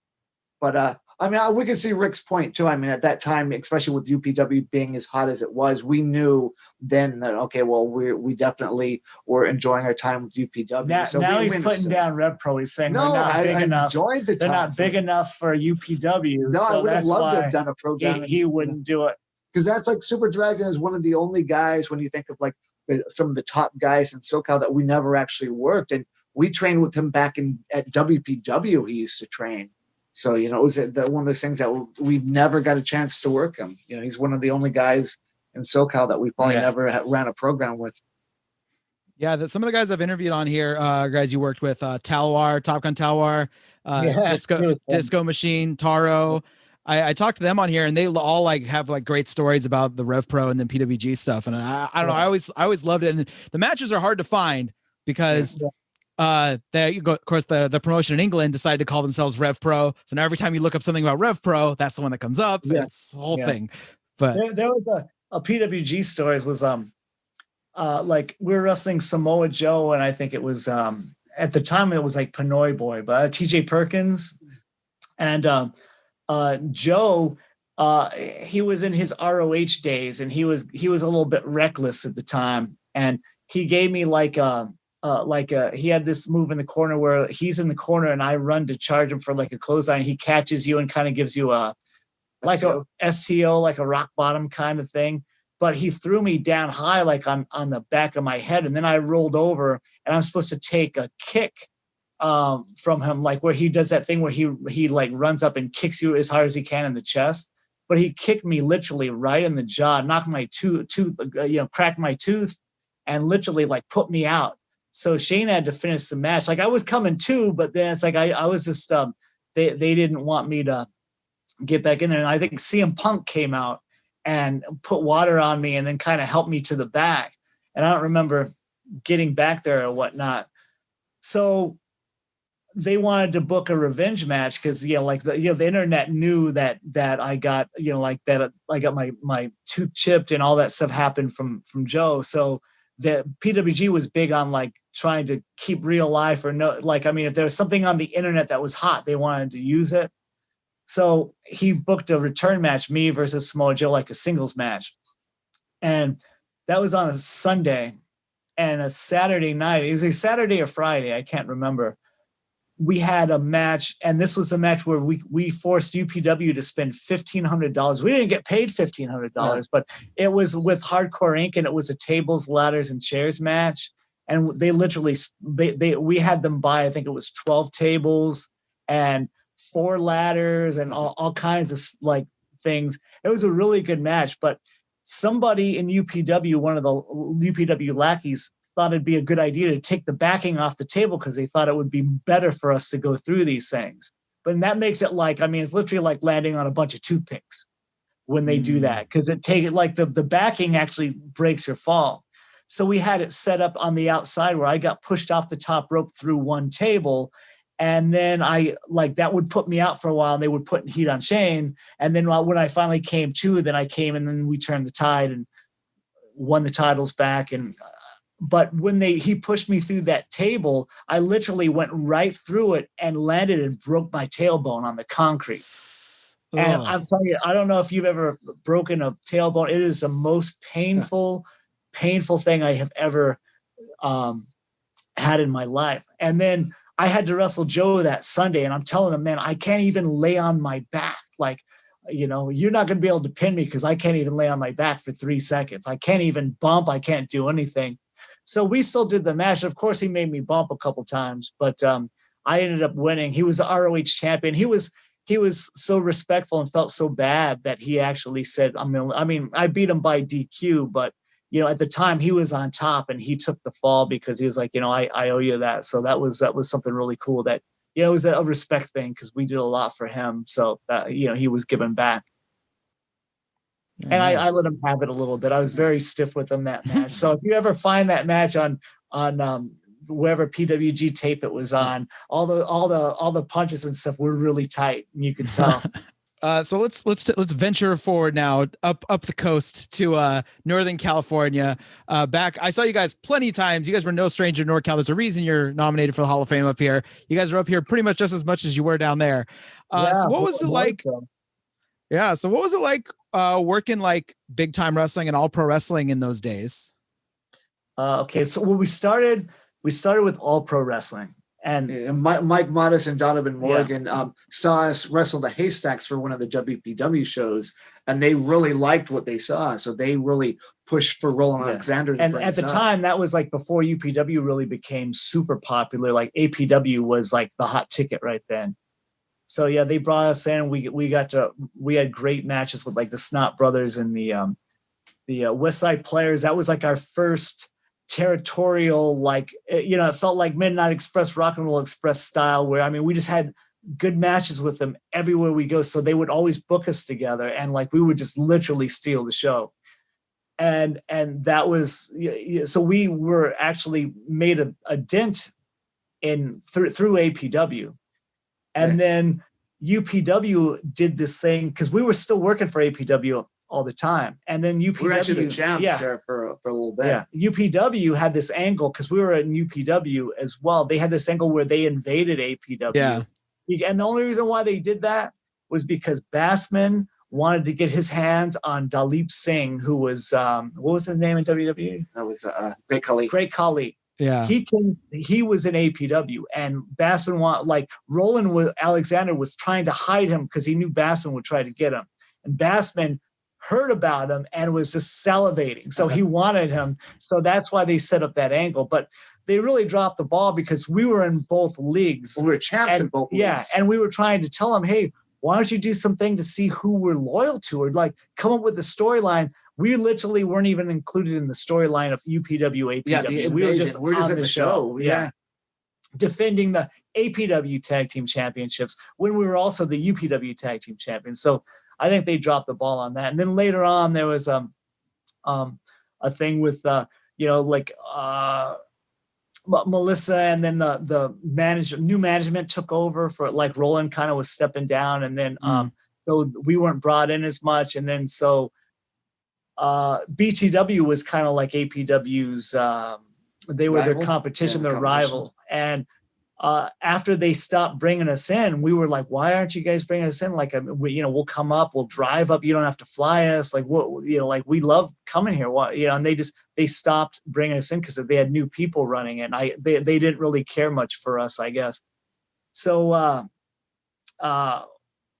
[SPEAKER 2] But I mean, we could see Rick's point too. I mean, at that time, especially with UPW being as hot as it was, we knew then that, okay, well, we definitely were enjoying our time with UPW.
[SPEAKER 3] Now he's putting down Rev Pro. He's saying they're not big enough. They're not big enough for UPW.
[SPEAKER 2] No, I would have loved to have done a program.
[SPEAKER 3] He wouldn't do it.
[SPEAKER 2] Because that's like Super Dragon is one of the only guys, when you think of like some of the top guys in SoCal, that we never actually worked. And we trained with him back at WPW. He used to train. So, you know, it was one of those things that we've never got a chance to work him. You know, he's one of the only guys in SoCal that we probably never ran a program with.
[SPEAKER 1] Yeah, some of the guys I've interviewed on here, guys you worked with, Talwar, Top Gun Talwar, Disco Machine, Taro. I talked to them on here, and they all like have like great stories about the Rev Pro and then PWG stuff. And I don't know, I always loved it. And the matches are hard to find because of course the promotion in England decided to call themselves Rev Pro. So now every time you look up something about Rev Pro, that's the one that comes up. And it's the whole thing. But
[SPEAKER 3] there was a PWG stories was like we were wrestling Samoa Joe, and I think it was at the time it was like Pinoy Boy, but TJ Perkins and Joe, he was in his ROH days, and he was a little bit reckless at the time, and he gave me he had this move in the corner where he's in the corner and I run to charge him for like a clothesline. He catches you and kind of gives you a SCO, like a rock bottom kind of thing. But he threw me down high, like on the back of my head, and then I rolled over, and I'm supposed to take a kick from him, like where he does that thing where he like runs up and kicks you as hard as he can in the chest. But he kicked me literally right in the jaw, knocked my cracked my tooth, and literally like put me out. So Shane had to finish the match. Like I was coming too, but then it's like I was just they didn't want me to get back in there. And I think CM Punk came out and put water on me and then kind of helped me to the back. And I don't remember getting back there or whatnot. So they wanted to book a revenge match because the internet knew that I got that I got my tooth chipped and all that stuff happened from Joe. So the PWG was big on like trying to keep real life if there was something on the internet that was hot, they wanted to use it. So he booked a return match, me versus Samoa Joe, like a singles match. And that was on a Sunday. and a Saturday night, it was a Saturday or Friday, I can't remember. We had a match, and this was a match where we forced UPW to spend $1,500. We didn't get paid $1,500, but it was with Hardcore Inc., and it was a tables, ladders, and chairs match. And they literally, we had them buy, I think it was 12 tables and 4 ladders and all kinds of like things. It was a really good match, but somebody in UPW, one of the UPW lackeys, thought it'd be a good idea to take the backing off the table because they thought it would be better for us to go through these things. But that makes it like, I mean, it's literally like landing on a bunch of toothpicks when they do that, because the backing actually breaks your fall. So we had it set up on the outside where I got pushed off the top rope through one table. And then that would put me out for a while, and they would put heat on Shane. And then when I finally came to, then I came, and then we turned the tide and won the titles back. But when he pushed me through that table, I literally went right through it and landed and broke my tailbone on the concrete. Oh. And I'm telling you, I don't know if you've ever broken a tailbone. It is the most painful thing I have ever had in my life. And then I had to wrestle Joe that Sunday, and I'm telling him, man, I can't even lay on my back. Like, you're not going to be able to pin me because I can't even lay on my back for 3 seconds. I can't even bump. I can't do anything. So we still did the match. Of course, he made me bump a couple times, but I ended up winning. He was the ROH champion. He was so respectful and felt so bad that he actually said, I beat him by DQ, but at the time he was on top and he took the fall because he was like, I owe you that. So that was something really cool that, it was a respect thing because we did a lot for him. So that, he was giving back. And nice. I let him have it a little bit. I was very stiff with him that match. So if you ever find that match on wherever PWG tape it was on, all the punches and stuff were really tight, and you could tell.
[SPEAKER 1] So let's venture forward now up the coast to Northern California. I saw you guys plenty of times. You guys were no stranger to NorCal. There's a reason you're nominated for the Hall of Fame up here. You guys are up here pretty much just as much as you were down there. So what was it like? Yeah. So what was it like working like big time wrestling and all pro wrestling in those days?
[SPEAKER 3] Okay. So when we started with all pro wrestling, and
[SPEAKER 2] Mike Modest and Donovan Morgan saw us wrestle the Haystacks for one of the WPW shows, and they really liked what they saw. So they really pushed for Roland Alexander.
[SPEAKER 3] And at the time, that was like before UPW really became super popular. Like APW was like the hot ticket right then. So yeah, they brought us in. We had great matches with like the Snot Brothers and the West Side Players. That was like our first territorial, like, it felt like Midnight Express, Rock and Roll Express style, where we just had good matches with them everywhere we go. So they would always book us together, and like we would just literally steal the show. And that was, so we were actually made a dent through APW. And then UPW did this thing because we were still working for APW all the time. And then UPW,
[SPEAKER 2] we were actually the champs there for a little bit.
[SPEAKER 3] Yeah, UPW had this angle because we were in UPW as well. They had this angle where they invaded APW.
[SPEAKER 1] Yeah.
[SPEAKER 3] And the only reason why they did that was because Bassman wanted to get his hands on Dalip Singh, who was what was his name in WWE?
[SPEAKER 2] That was Great Khali.
[SPEAKER 3] Great Khali.
[SPEAKER 1] Yeah,
[SPEAKER 3] he was in APW, and Bassman Roland Alexander was trying to hide him because he knew Bassman would try to get him, and Bassman heard about him and was just salivating, so he wanted him. So that's why they set up that angle. But they really dropped the ball because we were in both leagues.
[SPEAKER 2] We were champs in both leagues.
[SPEAKER 3] Yeah, and we were trying to tell them, hey, why don't you do something to see who we're loyal to, or like come up with a storyline. We literally weren't even included in the storyline of UPW, APW.
[SPEAKER 2] Yeah, we were just at the show. Yeah.
[SPEAKER 3] Defending the APW Tag Team Championships when we were also the UPW Tag Team Champions. So I think they dropped the ball on that. And then later on, there was a thing with Melissa, and then the new management took over for like Roland kind of was stepping down, and then so we weren't brought in as much, and then so BTW was kind of like APW's they were their competition, their rival, and after they stopped bringing us in, we were like, why aren't you guys bringing us in? Like, we'll come up, we'll drive up. You don't have to fly us. Like, what, like, we love coming here. What, and they stopped bringing us in because they had new people running it. And they didn't really care much for us, I guess. So,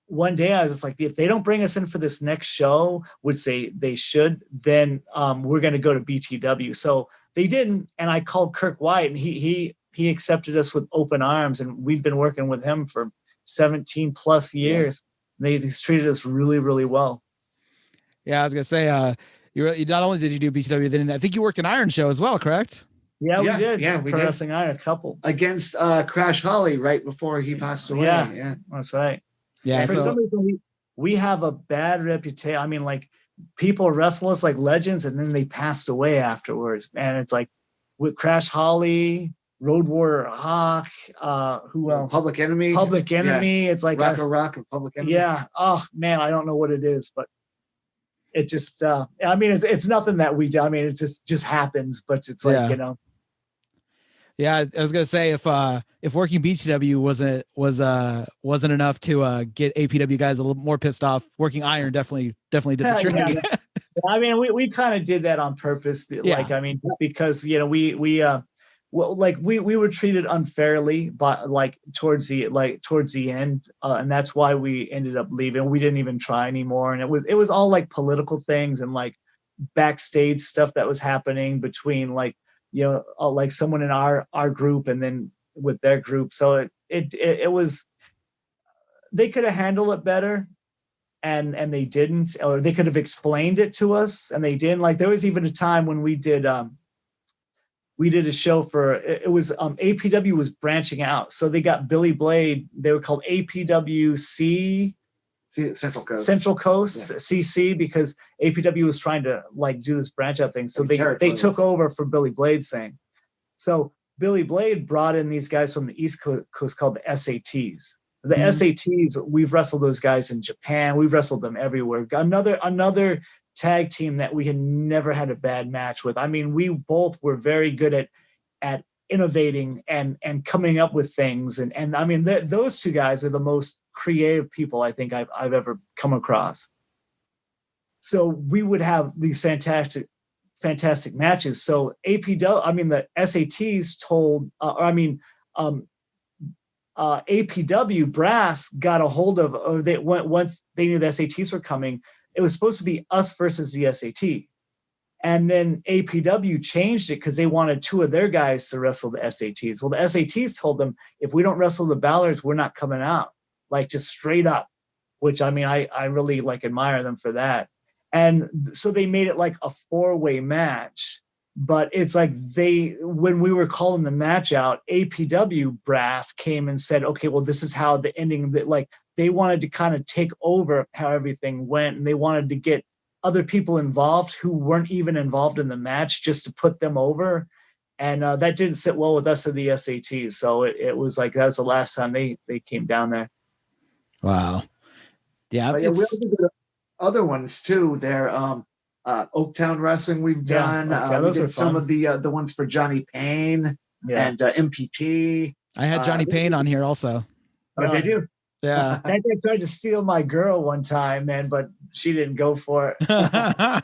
[SPEAKER 3] one day I was just like, if they don't bring us in for this next show, which they should, then we're going to go to BTW. So they didn't. And I called Kirk White, and he accepted us with open arms, and we've been working with him for 17 plus years. Yeah. He's treated us really, really well.
[SPEAKER 1] Yeah, I was gonna say, you not only did you do BCW, then I think you worked an Iron Show as well, correct?
[SPEAKER 3] Yeah, we did.
[SPEAKER 2] Yeah, we
[SPEAKER 3] Pro
[SPEAKER 2] did.
[SPEAKER 3] Wrestling Iron, a couple
[SPEAKER 2] against Crash Holly right before he passed away.
[SPEAKER 3] Yeah, that's right.
[SPEAKER 1] Yeah,
[SPEAKER 3] for some reason we have a bad reputation. I mean, like, people wrestle us like legends, and then they passed away afterwards. And it's like with Crash Holly, Road Warrior Hawk, who else?
[SPEAKER 2] Public Enemy.
[SPEAKER 3] Yeah. It's like
[SPEAKER 2] Rock and Public Enemy.
[SPEAKER 3] Yeah. Oh man, I don't know what it is, but it just I mean, it's nothing that we do. I mean, it just happens, but it's like,
[SPEAKER 1] Yeah, I was gonna say, if working BTW wasn't enough to get APW guys a little more pissed off, working Iron definitely did the trick.
[SPEAKER 3] Yeah. I mean, we kind of did that on purpose. Like, I mean, because we were treated unfairly, but like towards the end, and that's why we ended up leaving. We didn't even try anymore, and it was all like political things and like backstage stuff that was happening between like someone in our group and then with their group. So it was, they could have handled it better, and they didn't, or they could have explained it to us, and they didn't. Like, there was even a time when we did a show for, it was APW was branching out, so they got Billy Blade. They were called APWC. Central Coast, yeah. CC, because APW was trying to like do this branch out thing. So they took over for Billy Blade's thing. So Billy Blade brought in these guys from the East Coast called the SATs. The SATs, we've wrestled those guys in Japan. We've wrestled them everywhere. Another tag team that we had never had a bad match with. I mean, we both were very good at innovating and coming up with things. And I mean, those two guys are the most creative people I think I've ever come across. So we would have these fantastic matches. So APW, I mean, the SATs told, APW brass got a hold of, or they went, once they knew the SATs were coming, it was supposed to be us versus the SAT. And then APW changed it because they wanted two of their guys to wrestle the SATs. Well, the SATs told them, if we don't wrestle the Ballards, we're not coming out. Like, just straight up, which I mean, I really like admire them for that. And so they made it like a 4-way match, but it's like when we were calling the match out, APW brass came and said, okay, well, this is how the ending, like, they wanted to kind of take over how everything went, and they wanted to get other people involved who weren't even involved in the match just to put them over. And that didn't sit well with us at the SATs. So it was like, that was the last time they came down there.
[SPEAKER 1] Wow. Yeah.
[SPEAKER 2] We also did other ones too. They're Oaktown Wrestling we've done. We did some of the ones for Johnny Payne and MPT.
[SPEAKER 1] I had Johnny Payne on here also.
[SPEAKER 2] Oh, did you?
[SPEAKER 1] Yeah.
[SPEAKER 3] That guy tried to steal my girl one time, man, but she didn't go for it.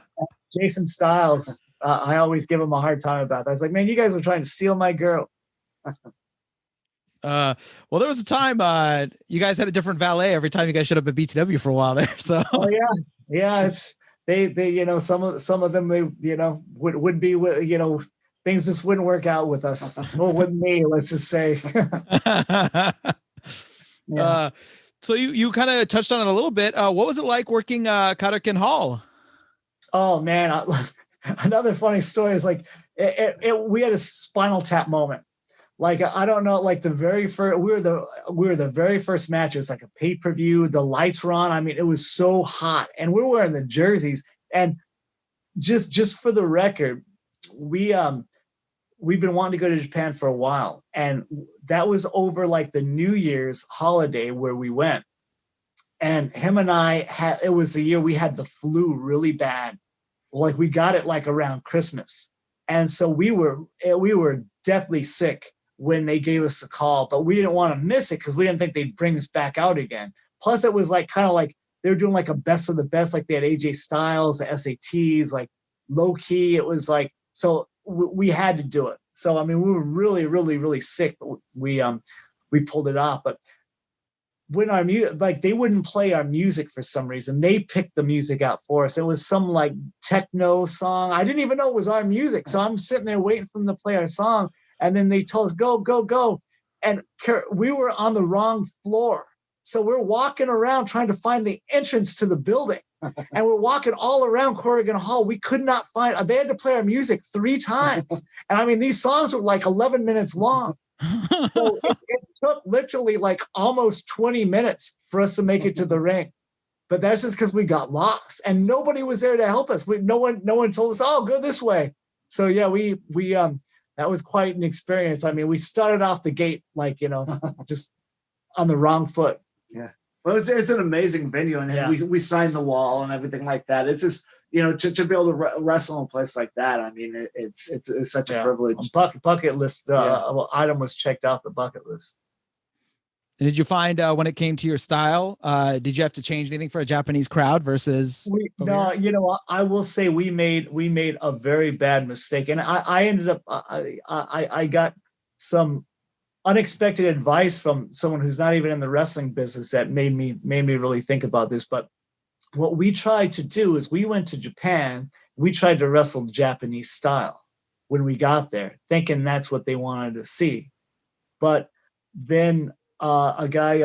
[SPEAKER 3] Jason Styles, I always give him a hard time about that. I was like, man, you guys were trying to steal my girl.
[SPEAKER 1] Well, there was a time you guys had a different valet every time you guys showed up at BTW for a while there. So
[SPEAKER 3] yeah, it's they some of them they would be things just wouldn't work out with us. Well, with me, let's just say.
[SPEAKER 1] Yeah. So you kind of touched on it a little bit. What was it like working Karakin Hall?
[SPEAKER 3] Oh man, another funny story is like we had a Spinal Tap moment. Like, I don't know, like the very first, we were the very first match. It was like a pay-per-view. The lights were on. I mean, it was so hot, and we were wearing the jerseys. And just for the record, we've been wanting to go to Japan for a while, and that was over like the New Year's holiday where we went. And him and I it was the year we had the flu really bad. Like, we got it like around Christmas, and so we were deathly sick when they gave us the call, but we didn't want to miss it because we didn't think they'd bring us back out again. Plus, it was like kind of like they were doing like a best of the best, like they had AJ Styles, the SATs, like low key. It was like, so we had to do it. So I mean, we were really, really, really sick, but we pulled it off. But when our music, like they wouldn't play our music for some reason. They picked the music out for us. It was some like techno song. I didn't even know it was our music. So I'm sitting there waiting for them to play our song. And then they told us, go, go, go. And we were on the wrong floor. So we're walking around trying to find the entrance to the building. And we're walking all around Corrigan Hall. We could not find, they had to play our music 3 times. And I mean, these songs were like 11 minutes long. So it took literally like almost 20 minutes for us to make it to the ring. But that's just because we got lost and nobody was there to help us. No one told us, oh, go this way. So yeah, we that was quite an experience. I mean, we started off the gate like, just on the wrong foot.
[SPEAKER 2] Yeah. Well, it's an amazing venue, and we signed the wall and everything like that. It's just, to be able to wrestle in a place like that. I mean, it's such a privilege.
[SPEAKER 3] Bucket list item was checked off the bucket list.
[SPEAKER 1] And did you find when it came to your style, did you have to change anything for a Japanese crowd versus?
[SPEAKER 3] I will say we made a very bad mistake, and I ended up I got some unexpected advice from someone who's not even in the wrestling business that made me really think about this. But what we tried to do is we went to Japan. We tried to wrestle the Japanese style when we got there, thinking that's what they wanted to see. But then a guy,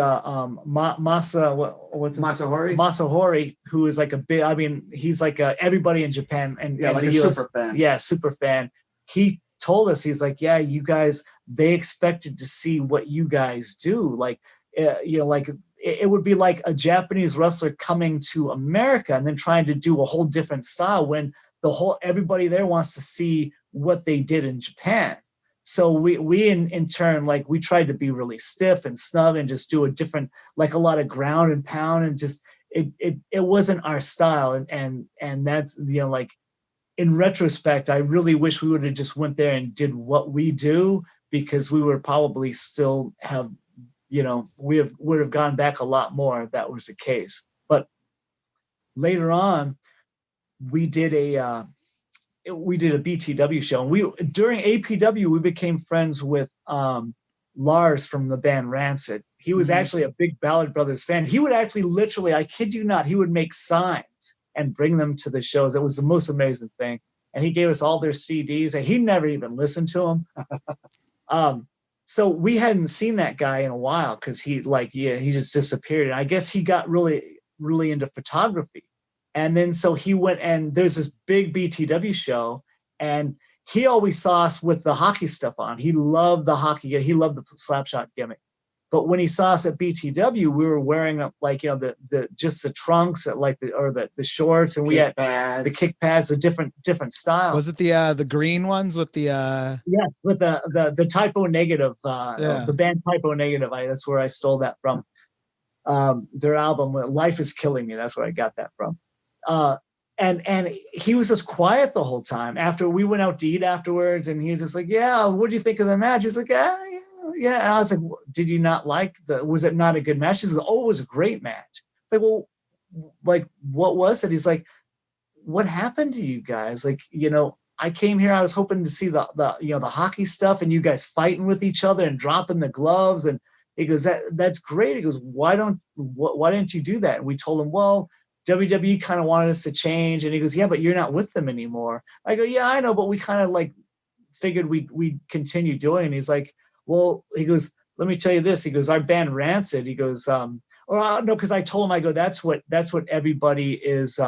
[SPEAKER 3] Masahori, who is like a big, I mean, he's like everybody in Japan and
[SPEAKER 2] like
[SPEAKER 3] the
[SPEAKER 2] a
[SPEAKER 3] US,
[SPEAKER 2] super fan.
[SPEAKER 3] Yeah, super fan. He told us, he's like, yeah, you guys, they expected to see what you guys do. Like, like it would be like a Japanese wrestler coming to America and then trying to do a whole different style when everybody there wants to see what they did in Japan. So we in turn, like we tried to be really stiff and snug and just do a different, like a lot of ground and pound, and just it wasn't our style. And that's, like, in retrospect, I really wish we would have just went there and did what we do, because we would probably still have, would have gone back a lot more if that was the case. But later on, we did a BTW show, and during APW we became friends with Lars from the band Rancid. He was actually a big Ballard Brothers fan. He would actually literally, I kid you not, he would make signs and bring them to the shows. It was the most amazing thing. And he gave us all their CDs, and he never even listened to them. So we hadn't seen that guy in a while because he just disappeared. And I guess he got really, really into photography. And then so he went, and there's this big BTW show, and he always saw us with the hockey stuff on. He loved the hockey. He loved the slapshot gimmick. But when he saw us at BTW, we were wearing the just the trunks, the shorts, and we had the kick pads, the different styles.
[SPEAKER 1] Was it the green ones with the?
[SPEAKER 3] Yes, with the Typo Negative, the band Typo Negative. That's where I stole that from. Their album "Life Is Killing Me." That's where I got that from. And he was just quiet the whole time. After we went out to eat afterwards, and he was just like, "Yeah, what do you think of the match?" He's like, "Yeah." And I was like, "Did you not like was it not a good match?" He's like, "Oh, it was a great match." Like, well, like, what was it? He's like, "What happened to you guys? Like, I came here, I was hoping to see the hockey stuff, and you guys fighting with each other and dropping the gloves." And he goes, that's great. He goes, why didn't you do that? And we told him, well, WWE kind of wanted us to change. And he goes, yeah, but you're not with them anymore. I go, yeah, I know, but we kind of like figured we'd continue doing it. And he's like, well, he goes, let me tell you this. He goes, our band Rancid. He goes, no, because I told him, I go, that's what everybody is.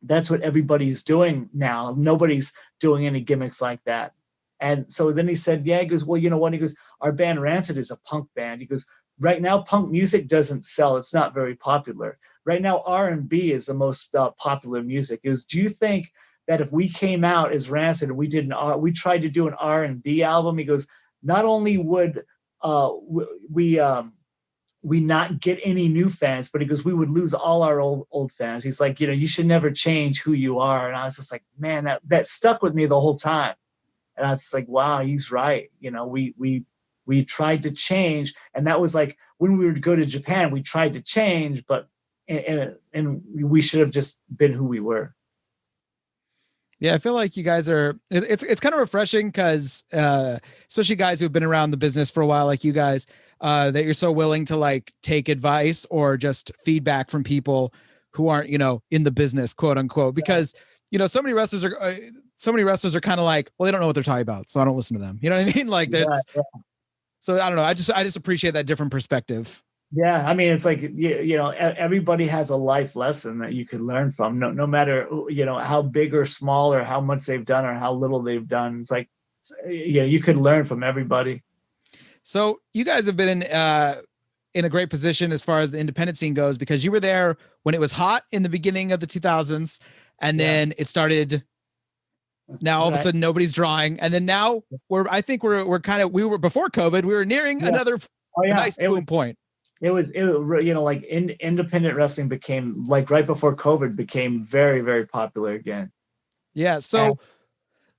[SPEAKER 3] That's what everybody's doing now. Nobody's doing any gimmicks like that. And so then he said, yeah, he goes, well, you know what? He goes, our band Rancid is a punk band. He goes, right now, punk music doesn't sell. It's not very popular. Right now, R&B is the most popular music. He goes, do you think that if we came out as Rancid and we tried to do an R&B album, he goes, not only would we not get any new fans, but he goes, we would lose all our old fans. He's like, you should never change who you are. And I was just like, man, that stuck with me the whole time. And I was just like, wow, he's right. We tried to change, and that was like when we would go to Japan, we tried to change, but and we should have just been who we were.
[SPEAKER 1] Yeah, I feel like you guys are. It's kind of refreshing because, especially guys who've been around the business for a while, like you guys, that you're so willing to like take advice or just feedback from people who aren't, in the business, quote unquote. Because so many wrestlers are kind of like, well, they don't know what they're talking about, so I don't listen to them. You know what I mean? Like that's. Yeah. So I don't know. I just appreciate that different perspective.
[SPEAKER 3] Yeah, I mean, it's like everybody has a life lesson that you could learn from. No matter how big or small or how much they've done or how little they've done. It's like you could learn from everybody.
[SPEAKER 1] So you guys have been in a great position as far as the independent scene goes, because you were there when it was hot in the beginning of the 2000s, and then it started. Now all of a sudden nobody's drawing, and then now we were before COVID, we were nearing another nice boom point.
[SPEAKER 3] It was like independent wrestling became, like, right before COVID, became very, very popular again.
[SPEAKER 1] Yeah. So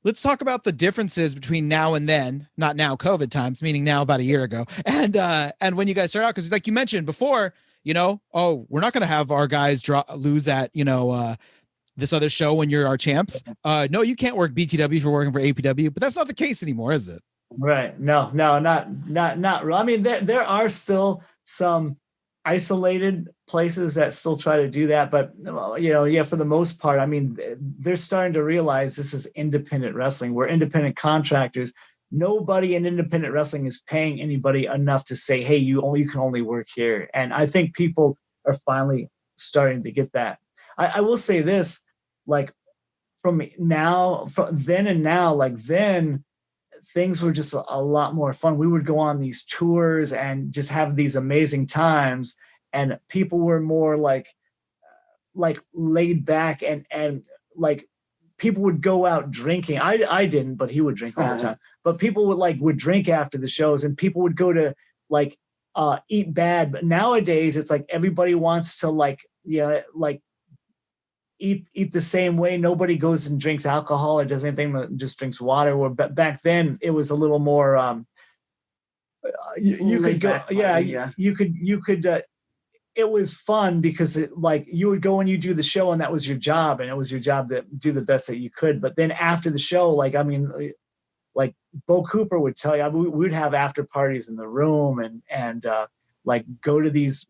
[SPEAKER 1] let's talk about the differences between now and then, not now COVID times, meaning now about a year ago. And when you guys start out, because like you mentioned before, we're not going to have our guys lose at, this other show when you're our champs. No, you can't work BTW if you're working for APW, but that's not the case anymore, is it?
[SPEAKER 3] Right. No, not. I mean, there are still some isolated places that still try to do that, but for the most part, I mean, they're starting to realize this is independent wrestling. We're independent contractors. Nobody in independent wrestling is paying anybody enough to say, hey, you can only work here. And I think people are finally starting to get that. I will say this, like, from then and now, like, then things were just a lot more fun. We would go on these tours and just have these amazing times, and people were more like laid back, and like people would go out drinking. I didn't, but he would drink all the time. But people would drink after the shows, and people would go to eat bad. But nowadays it's like everybody wants to eat the same way. Nobody goes and drinks alcohol or does anything, but just drinks water. Or back then it was a little more you could go you could it was fun because you would go and you do the show, and that was your job, and it was your job to do the best that you could. But then after the show, like Bo Cooper would tell you, we would have after parties in the room, and go to these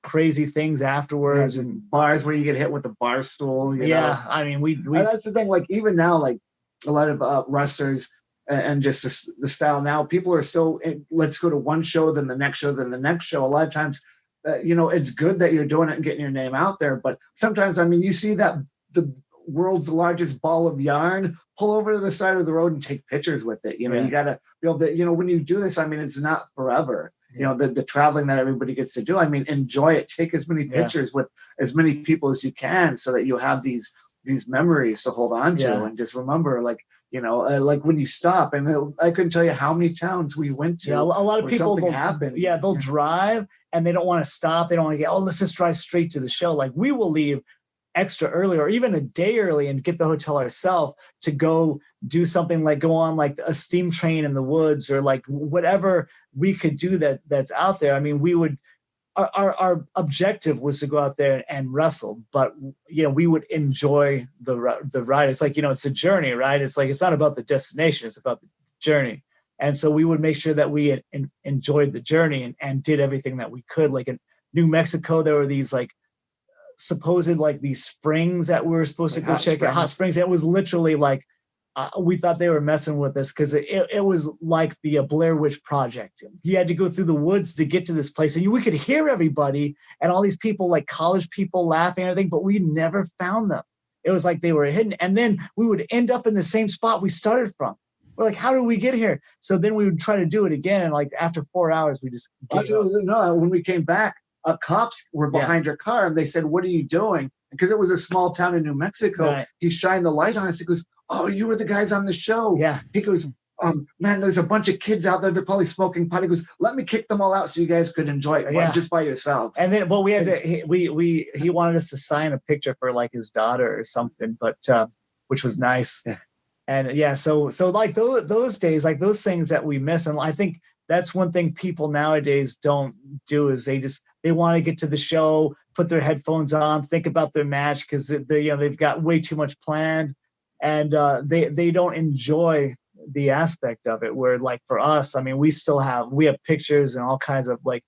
[SPEAKER 3] crazy things afterwards, and
[SPEAKER 2] bars where you get hit with the bar stool.
[SPEAKER 3] I mean, we
[SPEAKER 2] that's the thing. Like, even now, like a lot of wrestlers and just the style now, people are still let's go to one show, then the next show, then the next show. A lot of times, it's good that you're doing it and getting your name out there, but sometimes, I mean, you see that the world's largest ball of yarn, pull over to the side of the road and take pictures with it. You gotta be able to, when you do this, I mean, it's not forever. The traveling that everybody gets to do. I mean, enjoy it. Take as many pictures with as many people as you can, so that you have these memories to hold on to, and just remember, like when you stop. And I couldn't tell you how many towns we went to.
[SPEAKER 3] A lot of people
[SPEAKER 2] happened.
[SPEAKER 3] Yeah, they'll drive and they don't want to stop. They don't want to get, let's just drive straight to the show. Like, we will leave extra early or even a day early and get the hotel ourselves to go do something, like go on like a steam train in the woods, or like whatever we could do that's out there. I mean, we would, our objective was to go out there and wrestle, but we would enjoy the ride. It's like, it's a journey, right? It's like, it's not about the destination, it's about the journey. And so we would make sure that we enjoyed the journey and did everything that we could. Like in New Mexico, there were these supposed these springs that we were supposed to go check out, hot springs. It was literally like, we thought they were messing with us, because it was like the Blair Witch Project. You had to go through the woods to get to this place, and we could hear everybody and all these people, like college people, laughing and everything, but we never found them. It was like they were hidden, and then we would end up in the same spot we started from. We're like, how did we get here? So then we would try to do it again, and like after 4 hours, we just
[SPEAKER 2] when we came back, cops were behind your car, and they said, "What are you doing?" Because it was a small town in New Mexico. Right. He shined the light on us. He goes, "Oh, you were the guys on the show."
[SPEAKER 3] Yeah.
[SPEAKER 2] He goes, "Man, there's a bunch of kids out there. They're probably smoking pot." He goes, "Let me kick them all out so you guys could enjoy it just by yourselves."
[SPEAKER 3] And then, we had to. He wanted us to sign a picture for like his daughter or something, but which was nice. Yeah. And yeah, so like those days, like those things that we miss. And I think that's one thing people nowadays don't do is they want to get to the show, put their headphones on, think about their match because they've got way too much planned, and they don't enjoy the aspect of it. Where like for us, I mean, we have pictures and all kinds of like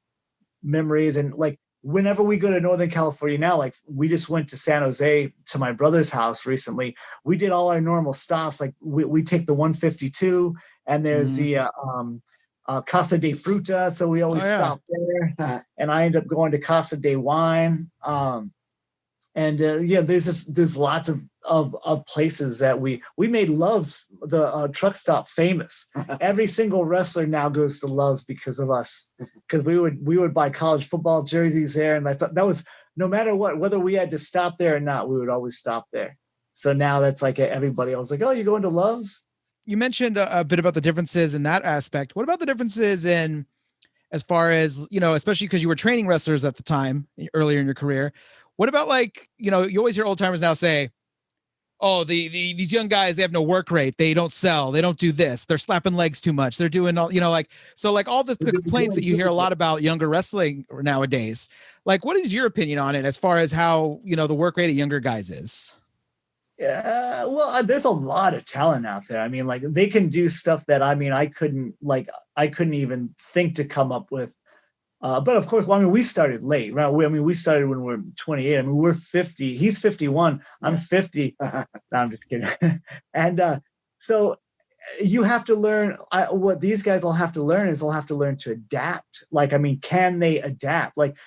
[SPEAKER 3] memories, and like whenever we go to Northern California now, like we just went to San Jose to my brother's house recently. We did all our normal stops. Like we take the 152, and there's the Casa de Fruta. So we always stop there. And I end up going to Casa de Wine. There's lots of places that we made Love's, the truck stop, famous. Every single wrestler now goes to Love's because of us, because we would buy college football jerseys there, and that was no matter what, whether we had to stop there or not, we would always stop there. So now that's like everybody. I was like, oh, you're going to Love's?
[SPEAKER 1] You mentioned a bit about the differences in that aspect. What about the differences in, as far as, especially because you were training wrestlers at the time earlier in your career? What about like, you always hear old timers now say, oh, these young guys, they have no work rate. They don't sell. They don't do this. They're slapping legs too much. They're doing all, like all the complaints that you hear a lot about younger wrestling nowadays. Like, what is your opinion on it as far as how, the work rate of younger guys is?
[SPEAKER 3] Yeah, well, there's a lot of talent out there. I mean, like they can do stuff that, I mean, I couldn't even think to come up with. But of course, we started late, right? We started when we were 28. I mean, we're 50. He's 51. I'm 50. No, I'm just kidding. And so you have to learn. What these guys will have to learn is they'll have to learn to adapt. Like, I mean, can they adapt? Like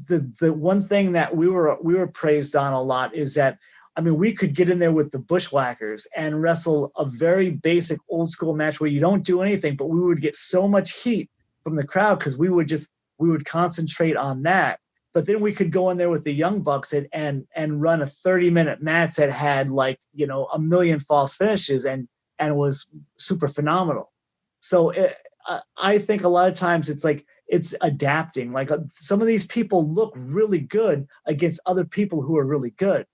[SPEAKER 3] the one thing that we were praised on a lot is that, I mean, we could get in there with the Bushwhackers and wrestle a very basic old school match where you don't do anything, but we would get so much heat from the crowd because we would concentrate on that. But then we could go in there with the Young Bucks and run a 30-minute match that had like, a million false finishes and was super phenomenal. So I think a lot of times it's like, it's adapting. Like some of these people look really good against other people who are really good.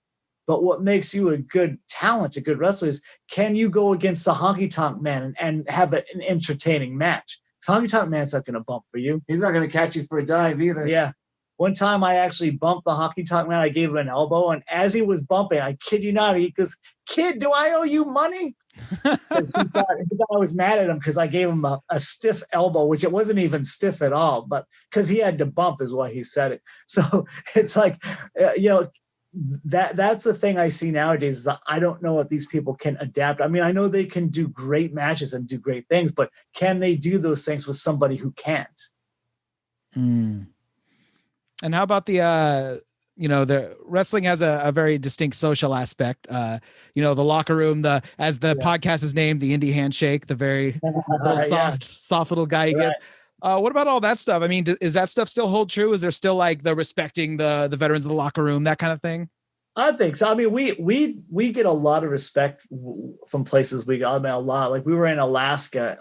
[SPEAKER 3] But what makes you a good talent, a good wrestler, is can you go against the Honky Tonk Man and have an entertaining match? Honky Tonk Man's not going to bump for you.
[SPEAKER 2] He's not going to catch you for a dive either.
[SPEAKER 3] Yeah. One time I actually bumped the Honky Tonk Man. I gave him an elbow, and as he was bumping, I kid you not, he goes, "Kid, do I owe you money?" he thought I was mad at him because I gave him a stiff elbow, which it wasn't even stiff at all, but because he had to bump is why he said it. So it's like, that's the thing I see nowadays is I don't know if these people can adapt. I mean, I know they can do great matches and do great things, but can they do those things with somebody who can't?
[SPEAKER 1] And how about the wrestling has a very distinct social aspect. The locker room, as the podcast is named, the Indy Handshake, the very little soft little guy you give. What about all that stuff? I mean, is that stuff still hold true? Is there still like the respecting the veterans of the locker room, that kind of thing?
[SPEAKER 3] I think so. I mean, we get a lot of respect from places we got. I mean, a lot. Like we were in Alaska,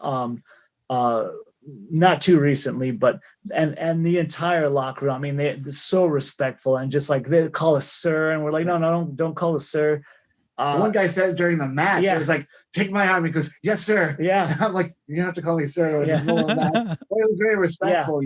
[SPEAKER 3] not too recently, but and the entire locker room. I mean, they're so respectful and just like they call us sir, and we're like, no, don't call us sir.
[SPEAKER 2] One guy said during the match, it was like, "Take my arm." He goes, "Yes, sir."
[SPEAKER 3] Yeah,
[SPEAKER 2] I'm like, "You don't have to call me sir."
[SPEAKER 3] Yeah.
[SPEAKER 2] It was very respectful,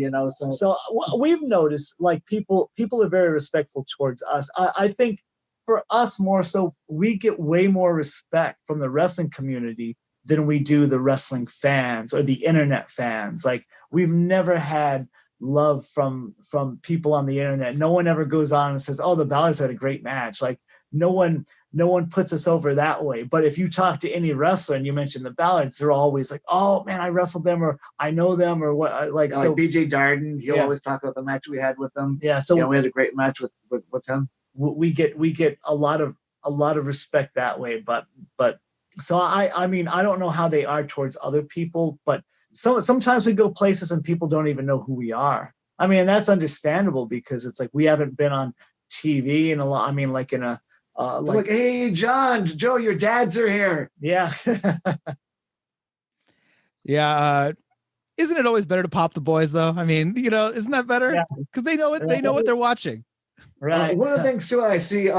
[SPEAKER 3] So we've noticed like people are very respectful towards us. I think for us more so, we get way more respect from the wrestling community than we do the wrestling fans or the internet fans. Like we've never had love from people on the internet. No one ever goes on and says, "Oh, the Ballards had a great match." Like no one puts us over that way. But if you talk to any wrestler and you mention the Ballards, they're always like, "Oh man, I wrestled them," or "I know them," or what. Like
[SPEAKER 2] BJ Darden, he'll always talk about the match we had with them.
[SPEAKER 3] Yeah, so
[SPEAKER 2] we had a great match with him.
[SPEAKER 3] We get a lot of respect that way. But so I mean, I don't know how they are towards other people, but sometimes we go places and people don't even know who we are. I mean, that's understandable because it's like we haven't been on TV in a lot. I mean, like in a like,
[SPEAKER 2] "Hey, Joe, your dads are here."
[SPEAKER 3] Yeah.
[SPEAKER 1] Yeah. Isn't it always better to pop the boys though? I mean, isn't that better? Because they know it. They know what they're watching.
[SPEAKER 3] Right.
[SPEAKER 2] One of the things too I see,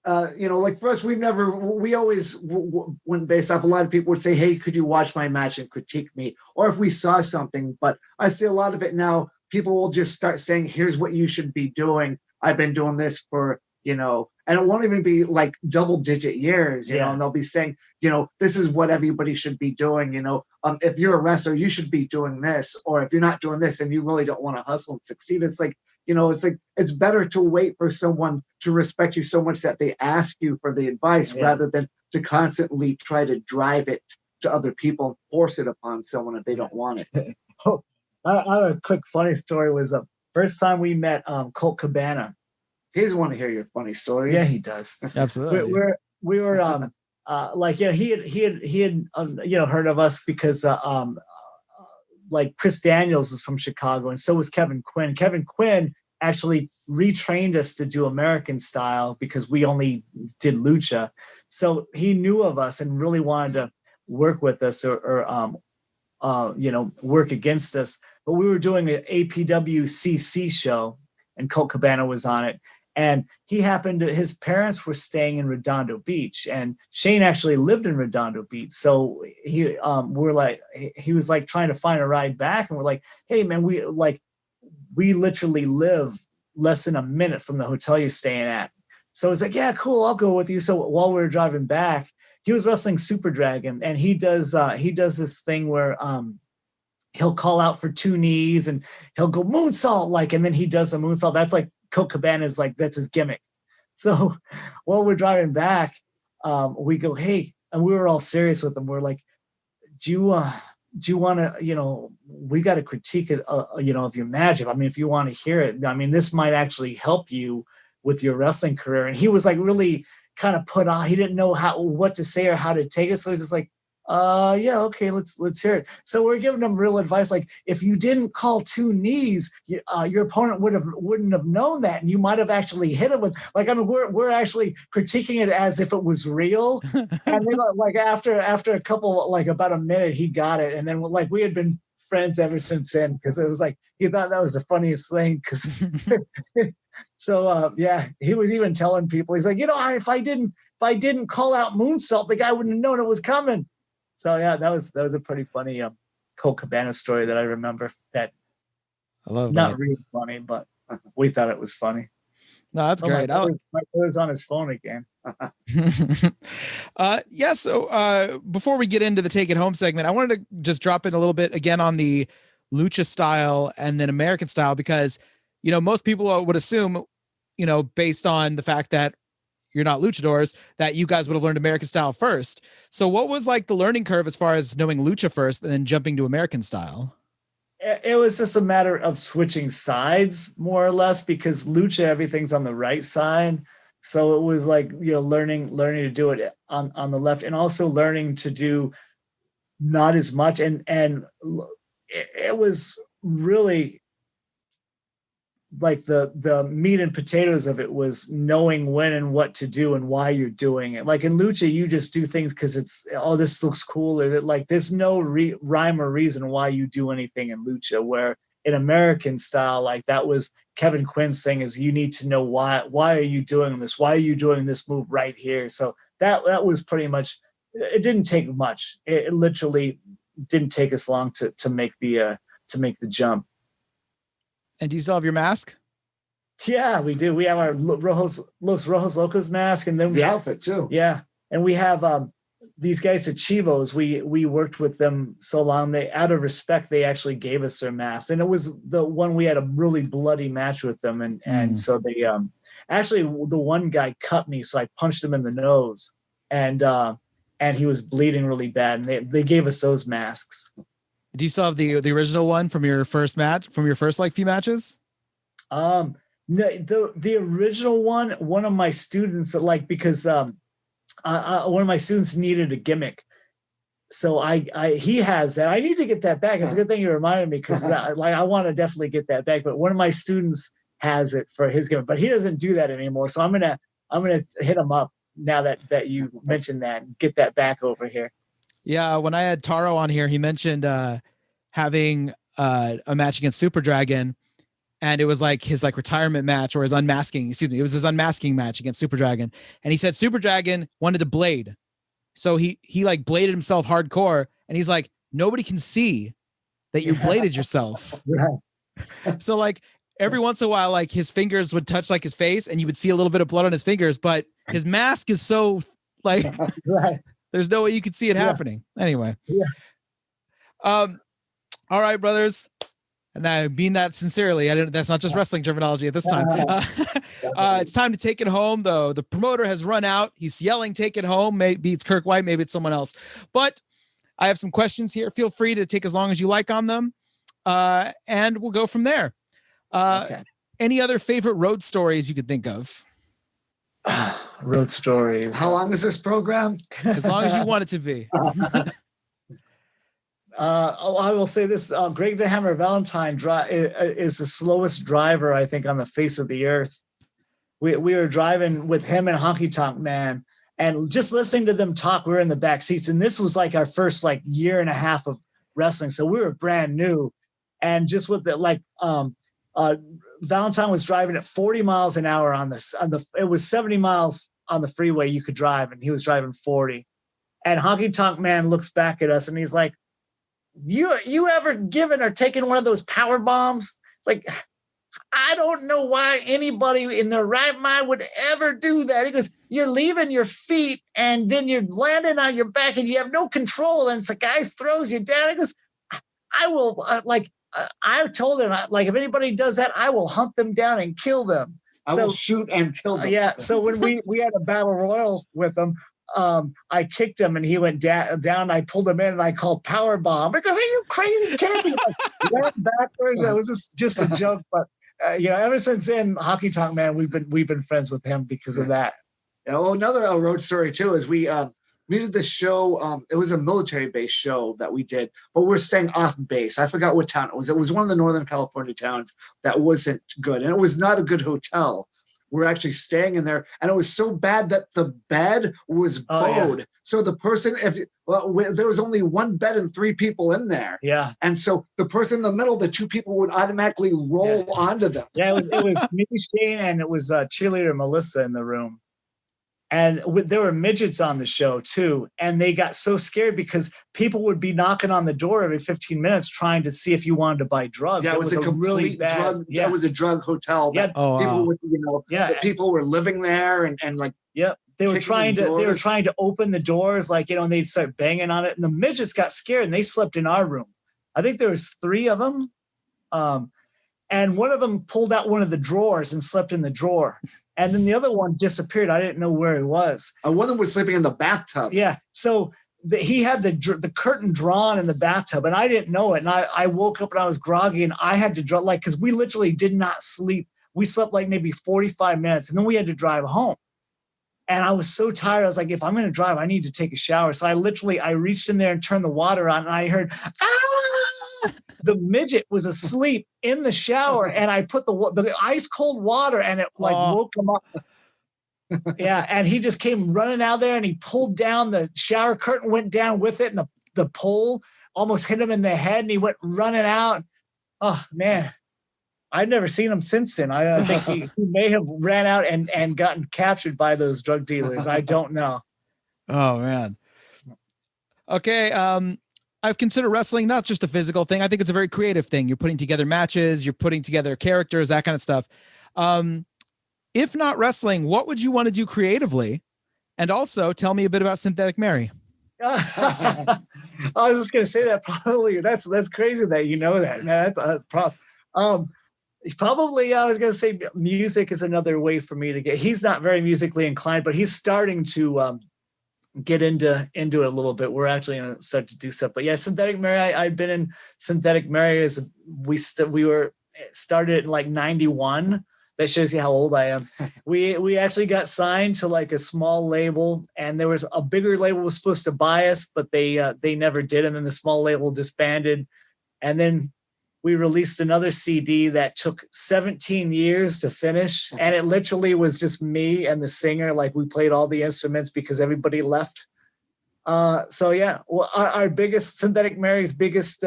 [SPEAKER 2] like for us, we always went based off. A lot of people would say, "Hey, could you watch my match and critique me?" Or if we saw something. But I see a lot of it now. People will just start saying, "Here's what you should be doing. I've been doing this for, and it won't even be like double-digit years, and they'll be saying, this is what everybody should be doing. If you're a wrestler, you should be doing this, or if you're not doing this and you really don't want to hustle and succeed, it's like, it's better to wait for someone to respect you so much that they ask you for the advice rather than to constantly try to drive it to other people and force it upon someone if they don't want it."
[SPEAKER 3] Oh, I have a quick funny story. Was the first time we met Colt Cabana.
[SPEAKER 2] He doesn't want to hear your funny stories.
[SPEAKER 3] Yeah, he does.
[SPEAKER 1] Absolutely.
[SPEAKER 3] We were he had heard of us because like Chris Daniels is from Chicago, and so was Kevin Quinn. Kevin Quinn actually retrained us to do American style because we only did lucha. So he knew of us and really wanted to work with us or work against us. But we were doing an APWCC show, and Colt Cabana was on it. And his parents were staying in Redondo Beach, and Shane actually lived in Redondo Beach. So he was like trying to find a ride back, and we're like, "Hey man, we literally live less than a minute from the hotel you're staying at." So he's like, "Yeah, cool, I'll go with you." So while we were driving back, he was wrestling Super Dragon, and he does this thing where he'll call out for 2 knees and he'll go moonsault, and then he does a moonsault. That's like Colt Cabana's that's his gimmick. So while we're driving back, we go, "Hey," and we were all serious with him. We're like, do you want to, we got to critique it, of your match. I mean, if you want to hear it, I mean, this might actually help you with your wrestling career. And he was like really kind of put on. He didn't know what to say or how to take it. So he's just like, yeah, okay, let's hear it. So we're giving them real advice, like if you didn't call 2 knees, your opponent wouldn't have known that, and you might have actually hit him with, we're actually critiquing it as if it was real. And then after a couple, about a minute, he got it, and then we had been friends ever since then, because it was he thought that was the funniest thing. Because so he was even telling people, he's like, if I didn't call out moonsault, the guy wouldn't have known it was coming. So yeah, that was a pretty funny Colt Cabana story that I remember. That
[SPEAKER 1] I love
[SPEAKER 3] not
[SPEAKER 1] that.
[SPEAKER 3] really funny, but we thought it was funny.
[SPEAKER 1] No, that's great.
[SPEAKER 3] My brother's on his phone again.
[SPEAKER 1] So before we get into the Take It Home segment, I wanted to just drop in a little bit again on the lucha style and then American style, because most people would assume, based on the fact that you're not luchadors, that you guys would have learned American style first. So what was the learning curve as far as knowing lucha first and then jumping to American style?
[SPEAKER 3] It was just a matter of switching sides, more or less, because lucha, everything's on the right side. So it was learning to do it on the left, and also learning to do not as much. And it was really the meat and potatoes of it was knowing when and what to do and why you're doing it. Like in lucha, you just do things because it's, this looks cool, or that there's no rhyme or reason why you do anything in lucha. Where in American style, that was Kevin Quinn's thing, is you need to know why are you doing this? Why are you doing this move right here? So that was pretty much, it didn't take much. It literally didn't take us long to make the jump.
[SPEAKER 1] And do you still have your mask?
[SPEAKER 3] Yeah, we do. We have our Los Rojos Locos mask, and then
[SPEAKER 2] the outfit too.
[SPEAKER 3] Yeah, and we have these guys at Chivos. We worked with them so long. They, out of respect, they actually gave us their masks, and it was the one we had a really bloody match with them, and so they actually, the one guy cut me, so I punched him in the nose, and he was bleeding really bad, and they gave us those masks.
[SPEAKER 1] Do you still have the original one from your first match, from your first few matches?
[SPEAKER 3] No, the original one of my students, because one of my students needed a gimmick, so he has that. I need to get that back. It's a good thing you reminded me, because I want to definitely get that back. But one of my students has it for his gimmick, but he doesn't do that anymore. So I'm gonna hit him up now that you mentioned that, and get that back over here.
[SPEAKER 1] Yeah, when I had Taro on here, he mentioned having a match against Super Dragon, and it was like his like retirement match or his unmasking. Excuse me, it was his unmasking match against Super Dragon, and he said Super Dragon wanted to blade, so he like bladed himself hardcore, and he's like, nobody can see that you bladed yourself. So like every once in a while, like his fingers would touch like his face, and you would see a little bit of blood on his fingers, but his mask is so like there's no way you could see it happening. Anyway. All right, brothers. And I mean that sincerely. That's not just wrestling terminology at this time. It's time to take it home, though. The promoter has run out. He's yelling, take it home. Maybe it's Kirk White. Maybe it's someone else. But I have some questions here. Feel free to take as long as you like on them. And we'll go from there. Any other favorite road stories you could think of?
[SPEAKER 3] Road stories.
[SPEAKER 2] How long is this program?
[SPEAKER 1] As long as you want it to be.
[SPEAKER 3] I will say this: Greg the Hammer Valentine is the slowest driver I think on the face of the earth. We were driving with him and Honky Tonk Man, and just listening to them talk. We were in the back seats, and this was like our first like year and a half of wrestling, so we were brand new. And just with the Valentine was driving at 40 miles an hour it was 70 miles on the freeway you could drive, and he was driving 40. And Honky Tonk Man looks back at us, and he's like, You ever given or taken one of those power bombs? It's like, I don't know why anybody in their right mind would ever do that. He goes, you're leaving your feet and then you're landing on your back and you have no control. And it's a guy throws you down. He goes, I will I told him, like, if anybody does that, I will hunt them down and kill them.
[SPEAKER 2] I will shoot and kill them.
[SPEAKER 3] Yeah. So when we had a battle royal with them, I kicked him and he went down. I pulled him in and I called power bomb because are you crazy? Went backwards. It was just a joke, but ever since then, Honky Tonk Man, we've been friends with him because of that.
[SPEAKER 2] Yeah, well, another road story too is we did this show. It was a military-based show that we did, but we're staying off base. I forgot what town it was. It was one of the Northern California towns that wasn't good, and it was not a good hotel. We're actually staying in there, and it was so bad that the bed was bowed. Yeah. So the person, there was only one bed and 3 people in there.
[SPEAKER 3] Yeah.
[SPEAKER 2] And so the person in the middle, the 2 people would automatically roll onto them.
[SPEAKER 3] Yeah, it was me, Shane, and it was cheerleader Melissa in the room. And there were midgets on the show too. And they got so scared because people would be knocking on the door every 15 minutes trying to see if you wanted to buy drugs.
[SPEAKER 2] Yeah, it was a complete really bad drug. Yeah. That was a drug hotel. That people would, that people were living there and like.
[SPEAKER 3] Yeah. They were trying to open the doors, and they'd start banging on it. And the midgets got scared and they slept in our room. I think there was 3 of them. And one of them pulled out one of the drawers and slept in the drawer. And then the other one disappeared. I didn't know where he was.
[SPEAKER 2] One of them was sleeping in the bathtub.
[SPEAKER 3] Yeah. So he had the curtain drawn in the bathtub, and I didn't know it. And I woke up and I was groggy, and I had to draw, because we literally did not sleep. We slept like maybe 45 minutes, and then we had to drive home. And I was so tired. I was like, if I'm going to drive, I need to take a shower. So I reached in there and turned the water on, and I heard, the midget was asleep in the shower, and I put the ice cold water, and it woke him up. Yeah, and he just came running out there, and he pulled down the shower curtain, went down with it, and the pole almost hit him in the head, and he went running out. Oh man, I've never seen him since then. I think he may have ran out and gotten captured by those drug dealers. I don't know.
[SPEAKER 1] Oh man. Okay. I've considered wrestling not just a physical thing. I think it's a very creative thing. You're putting together matches, you're putting together characters, that kind of stuff. If not wrestling, what would you want to do creatively? And also tell me a bit about Synthetic Mary.
[SPEAKER 3] I was just going to say that probably. That's crazy that you know that. Man, that's probably I was going to say music is another way for me to get. He's not very musically inclined, but he's starting to get into it a little bit. We're actually going to start to do stuff. But yeah, Synthetic Mary, I've been in Synthetic Mary as we were started in like 91. That shows you how old I am. We actually got signed to like a small label, and there was a bigger label was supposed to buy us, but they never did. And then the small label disbanded. And then we released another CD that took 17 years to finish. And it literally was just me and the singer. Like we played all the instruments because everybody left. So yeah, well, our biggest Synthetic Mary's biggest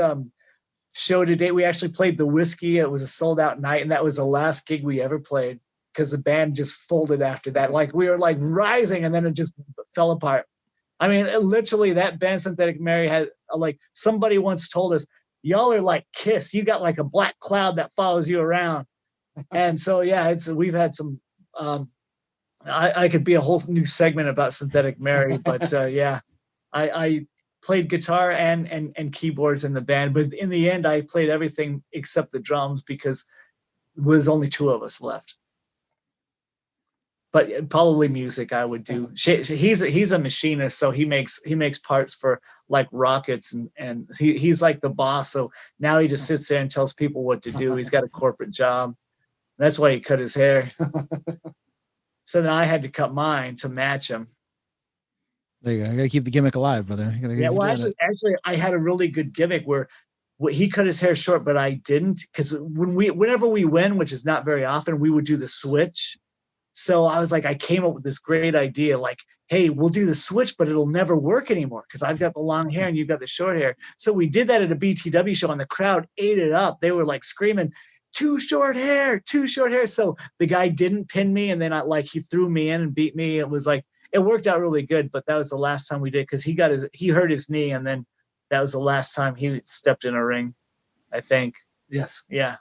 [SPEAKER 3] show to date. We actually played the Whiskey. It was a sold out night, and that was the last gig we ever played because the band just folded after that. Like we were like rising, and then it just fell apart. I mean, literally, that band Synthetic Mary had like somebody once told us, "Y'all are like Kiss. You got like a black cloud that follows you around." And so yeah, we've had some. I could be a whole new segment about Synthetic Mary, but yeah, I played guitar and keyboards in the band, but in the end, I played everything except the drums because there was only two of us left. But probably music I would do. He's a machinist, so he makes parts for like rockets, and he's like the boss. So now he just sits there and tells people what to do. He's got a corporate job. That's why he cut his hair. So then I had to cut mine to match him.
[SPEAKER 1] There you go. I gotta keep the gimmick alive, brother.
[SPEAKER 3] Actually, I had a really good gimmick where he cut his hair short, but I didn't, because whenever we win, which is not very often, we would do the switch. So I was like, I came up with this great idea, like, hey, we'll do the switch, but it'll never work anymore because I've got the long hair and you've got the short hair. So we did that at a BTW show, and the crowd ate it up. They were like screaming, too short hair. So the guy didn't pin me, and then he threw me in and beat me. It was like, it worked out really good, but that was the last time we did, because he hurt his knee, and then that was the last time he stepped in a ring, I think.
[SPEAKER 2] Yes.
[SPEAKER 3] Yeah.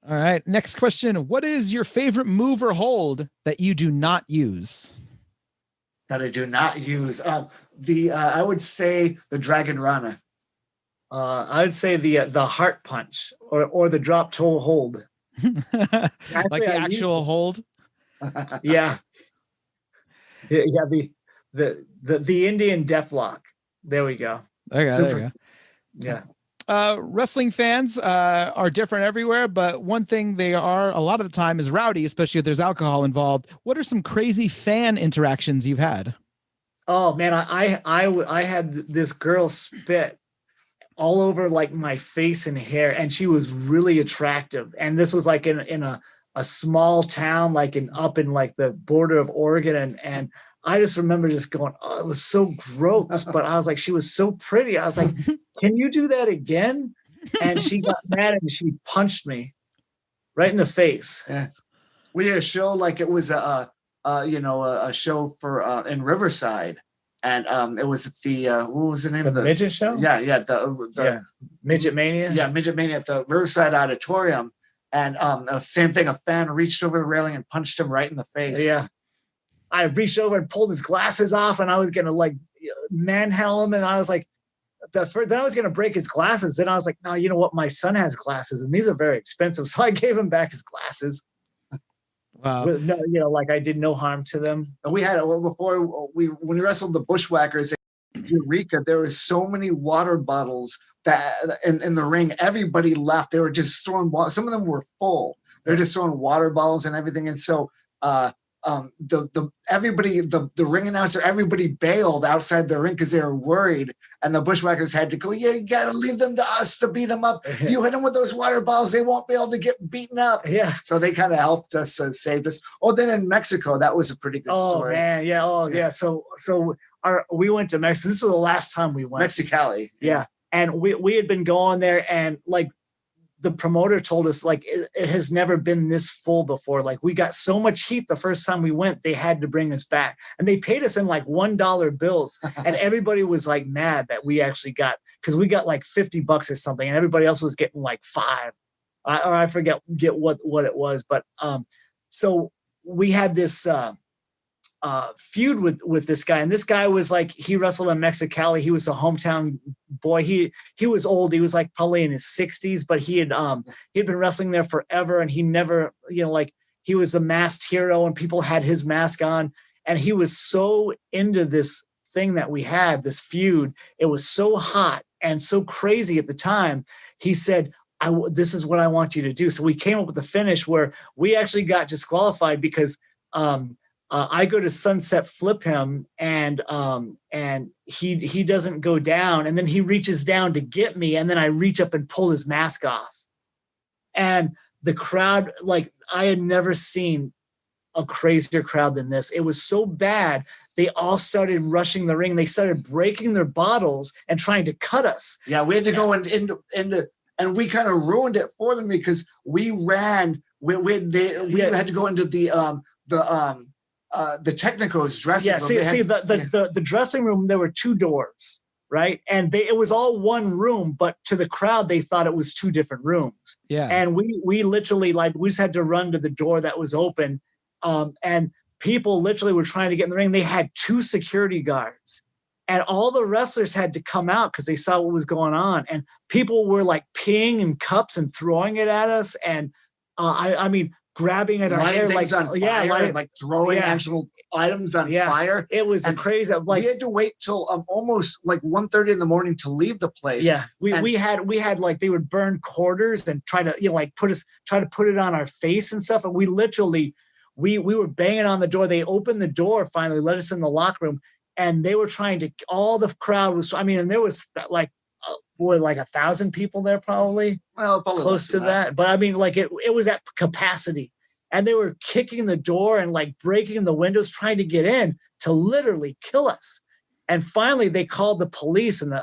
[SPEAKER 1] All right. Next question. What is your favorite move or hold that you do not use?
[SPEAKER 2] That I do not use. I would say the Dragon Rana.
[SPEAKER 3] I would say the heart punch or the drop toe hold.
[SPEAKER 1] Like the actual hold?
[SPEAKER 3] Yeah. Yeah, the Indian death lock. There we go.
[SPEAKER 1] There you go.
[SPEAKER 3] Yeah.
[SPEAKER 1] Wrestling fans are different everywhere, but one thing they are a lot of the time is rowdy, especially if there's alcohol involved. What are some crazy fan interactions you've had?
[SPEAKER 3] Oh man, I had this girl spit all over like my face and hair, and she was really attractive. And this was like in a small town, like up in like the border of Oregon, and I just remember just going, oh, it was so gross, but I was like, she was so pretty. I was like, can you do that again? And she got mad and she punched me right in the face.
[SPEAKER 2] Yeah. We did a show, like it was a show for in Riverside, and it was the what was the name of the
[SPEAKER 3] midget show?
[SPEAKER 2] Yeah, the
[SPEAKER 3] Midget Mania.
[SPEAKER 2] Yeah, Midget Mania at the Riverside Auditorium, and same thing. A fan reached over the railing and punched him right in the face.
[SPEAKER 3] Yeah. I reached over and pulled his glasses off, and I was gonna like manhandle him, and I was like, then I was gonna break his glasses. Then I was like, no, you know what? My son has glasses, and these are very expensive, so I gave him back his glasses.
[SPEAKER 1] Wow.
[SPEAKER 3] No, like I did no harm to them.
[SPEAKER 2] We had before when we wrestled the Bushwhackers in Eureka, there was so many water bottles that in the ring. Everybody left. They were just throwing. Some of them were full. They're just throwing water bottles and everything, and so. The ring announcer, everybody bailed outside the ring because they were worried, and the Bushwhackers had to go, yeah, you got to leave them to us to beat them up. If you hit them with those water balls, they won't be able to get beaten up.
[SPEAKER 3] Yeah.
[SPEAKER 2] So they kind of helped us, saved us. Oh, then in Mexico, that was a pretty good story.
[SPEAKER 3] Oh man, yeah. Oh yeah. So we went to Mexico. This was the last time we went.
[SPEAKER 2] Mexicali.
[SPEAKER 3] Yeah. And we had been going there, and like the promoter told us, like it has never been this full before. Like we got so much heat the first time we went, they had to bring us back, and they paid us in like $1 bills, and everybody was like mad that we actually got, because we got like $50 or something, and everybody else was getting like $5, or I forget what it was, but so we had this feud with this guy, and this guy was like, he wrestled in Mexicali. He was a hometown boy. He was old. He was like probably in his 60s, but he had been wrestling there forever, and he never, like he was a masked hero, and people had his mask on, and he was so into this thing that we had, this feud. It was so hot and so crazy at the time. He said, this is what I want you to do. So we came up with a finish where we actually got disqualified because I go to sunset flip him, and he doesn't go down, and then he reaches down to get me, and then I reach up and pull his mask off, and the crowd, like I had never seen a crazier crowd than this. It was so bad. They all started rushing the ring. They started breaking their bottles and trying to cut us.
[SPEAKER 2] Yeah, we had to go into and we kind of ruined it for them because we ran. We had to go into the Technico's dressing room.
[SPEAKER 3] The dressing room, there were 2 doors, right? And it was all one room, but to the crowd, they thought it was 2 different rooms.
[SPEAKER 1] Yeah.
[SPEAKER 3] And we literally, like, we just had to run to the door that was open. And people literally were trying to get in the ring. They had 2 security guards. And all the wrestlers had to come out because they saw what was going on. And people were like peeing in cups and throwing it at us. And I mean, grabbing at our hair, like
[SPEAKER 2] throwing actual items on fire.
[SPEAKER 3] It was crazy. Like,
[SPEAKER 2] we had to wait till almost like 1:30 in the morning to leave the place.
[SPEAKER 3] Yeah, we had like, they would burn quarters and try to try to put it on our face and stuff. And we literally we were banging on the door. They opened the door finally, let us in the locker room. And they were trying to, all the crowd was, I mean, and there was like 1,000 people there probably.
[SPEAKER 2] Well,
[SPEAKER 3] close to that. But I mean, like, it was at capacity. And they were kicking the door and like breaking the windows, trying to get in to literally kill us. And finally they called the police. And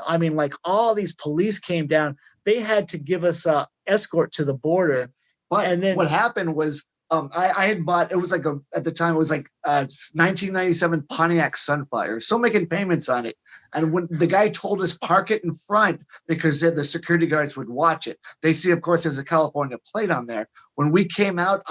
[SPEAKER 3] all these police came down. They had to give us a escort to the border.
[SPEAKER 2] But and then what happened was, I had bought, it was like at the time it was like 1997 Pontiac Sunfire, still making payments on it. And when the guy told us park it in front because the security guards would watch it, they see, of course, there's a California plate on there. When we came out,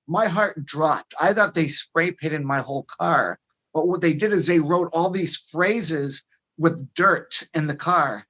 [SPEAKER 2] my heart dropped. I thought they spray painted my whole car. But what they did is they wrote all these phrases with dirt in the car.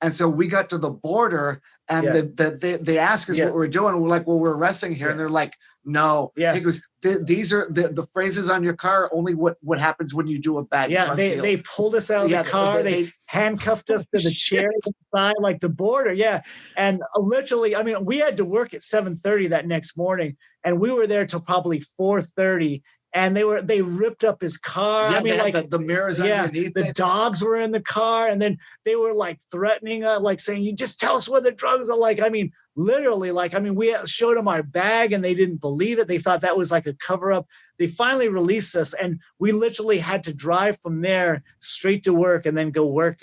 [SPEAKER 2] And so we got to the border and they asked us what we're doing. We're like, well, we're wrestling here. And they're like, no. Yeah. He goes, these are the phrases on your car, only what happens when you do a bad drug deal.
[SPEAKER 3] They pulled us out of the car. They handcuffed us to the chairs inside, like the border. Yeah. And literally, I mean, we had to work at 7:30 that next morning. And we were there till probably 4:30. And they ripped up his car.
[SPEAKER 2] Yeah, I mean, like the mirrors underneath.
[SPEAKER 3] The dogs were in the car, and then they were like threatening, like saying, "You just tell us where the drugs are." Like, I mean, literally, like, I mean, we showed them our bag, and they didn't believe it. They thought that was like a cover up. They finally released us, and we literally had to drive from there straight to work, and then go work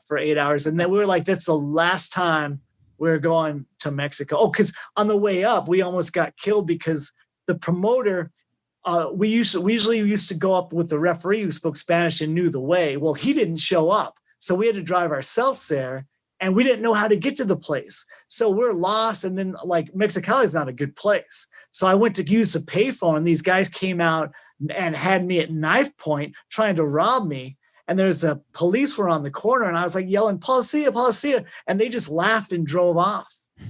[SPEAKER 3] for 8 hours. And then we were like, "That's the last time we're going to Mexico." Oh, because on the way up, we almost got killed because the promoter. We usually used to go up with the referee who spoke Spanish and knew the way. Well, he didn't show up. So we had to drive ourselves there, and we didn't know how to get to the place. So we're lost. And then, like, Mexicali is not a good place. So I went to use the payphone, and these guys came out and had me at knife point trying to rob me. And there's police were on the corner, and I was like yelling, "Policia, policia." And they just laughed and drove off.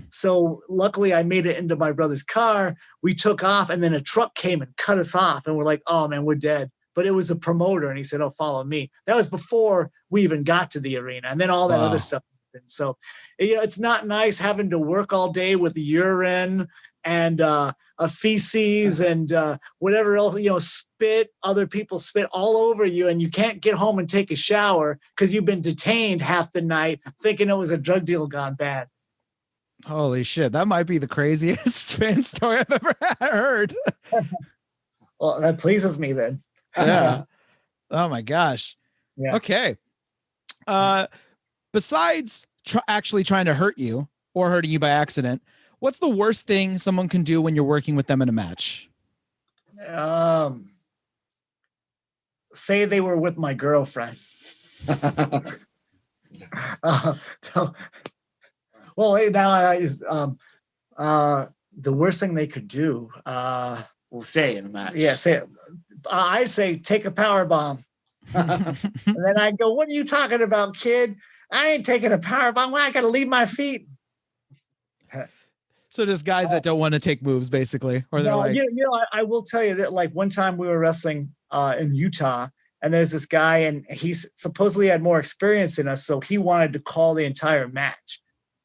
[SPEAKER 3] So luckily I made it into my brother's car. We took off, and then a truck came and cut us off, and we're like, "Oh man, we're dead." But it was a promoter, and he said, "Oh, follow me." That was before we even got to the arena, and then all that other stuff happened. So, it's not nice having to work all day with urine and a feces and whatever else, spit, other people spit all over you, and you can't get home and take a shower because you've been detained half the night thinking it was a drug deal gone bad.
[SPEAKER 1] Holy shit. That might be the craziest fan story I've ever heard.
[SPEAKER 3] Well, that pleases me then.
[SPEAKER 1] Yeah. Oh my gosh.
[SPEAKER 3] Yeah.
[SPEAKER 1] Okay. Besides actually trying to hurt you or hurting you by accident, what's the worst thing someone can do when you're working with them in a match?
[SPEAKER 3] Say they were with my girlfriend. Well, now the worst thing they could do.
[SPEAKER 2] We'll say in a match.
[SPEAKER 3] Yeah, say it. I say take a power bomb. And then I go, "What are you talking about, kid? I ain't taking a power bomb. I got to leave my feet."
[SPEAKER 1] So just guys that don't want to take moves, basically, or they're like,
[SPEAKER 3] I will tell you that, like, one time we were wrestling in Utah, and there's this guy, and he's supposedly had more experience than us, so he wanted to call the entire match.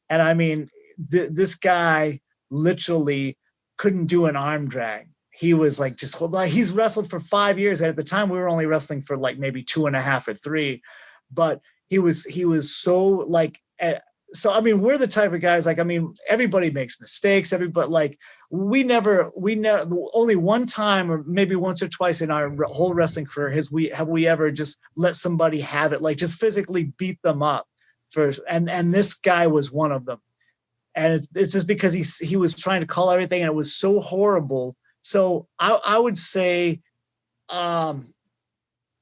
[SPEAKER 3] And I mean, this guy literally couldn't do an arm drag. He was like, he's wrestled for 5 years. And at the time we were only wrestling for like maybe 2.5 or 3, but he was so like so I mean, we're the type of guys, like, I mean, everybody makes mistakes. Everybody, like, we never, only one time or maybe once or twice in our whole wrestling career have we ever just let somebody have it, like just physically beat them up first. And this guy was one of them. And it's just because he was trying to call everything, and it was so horrible. So I would say,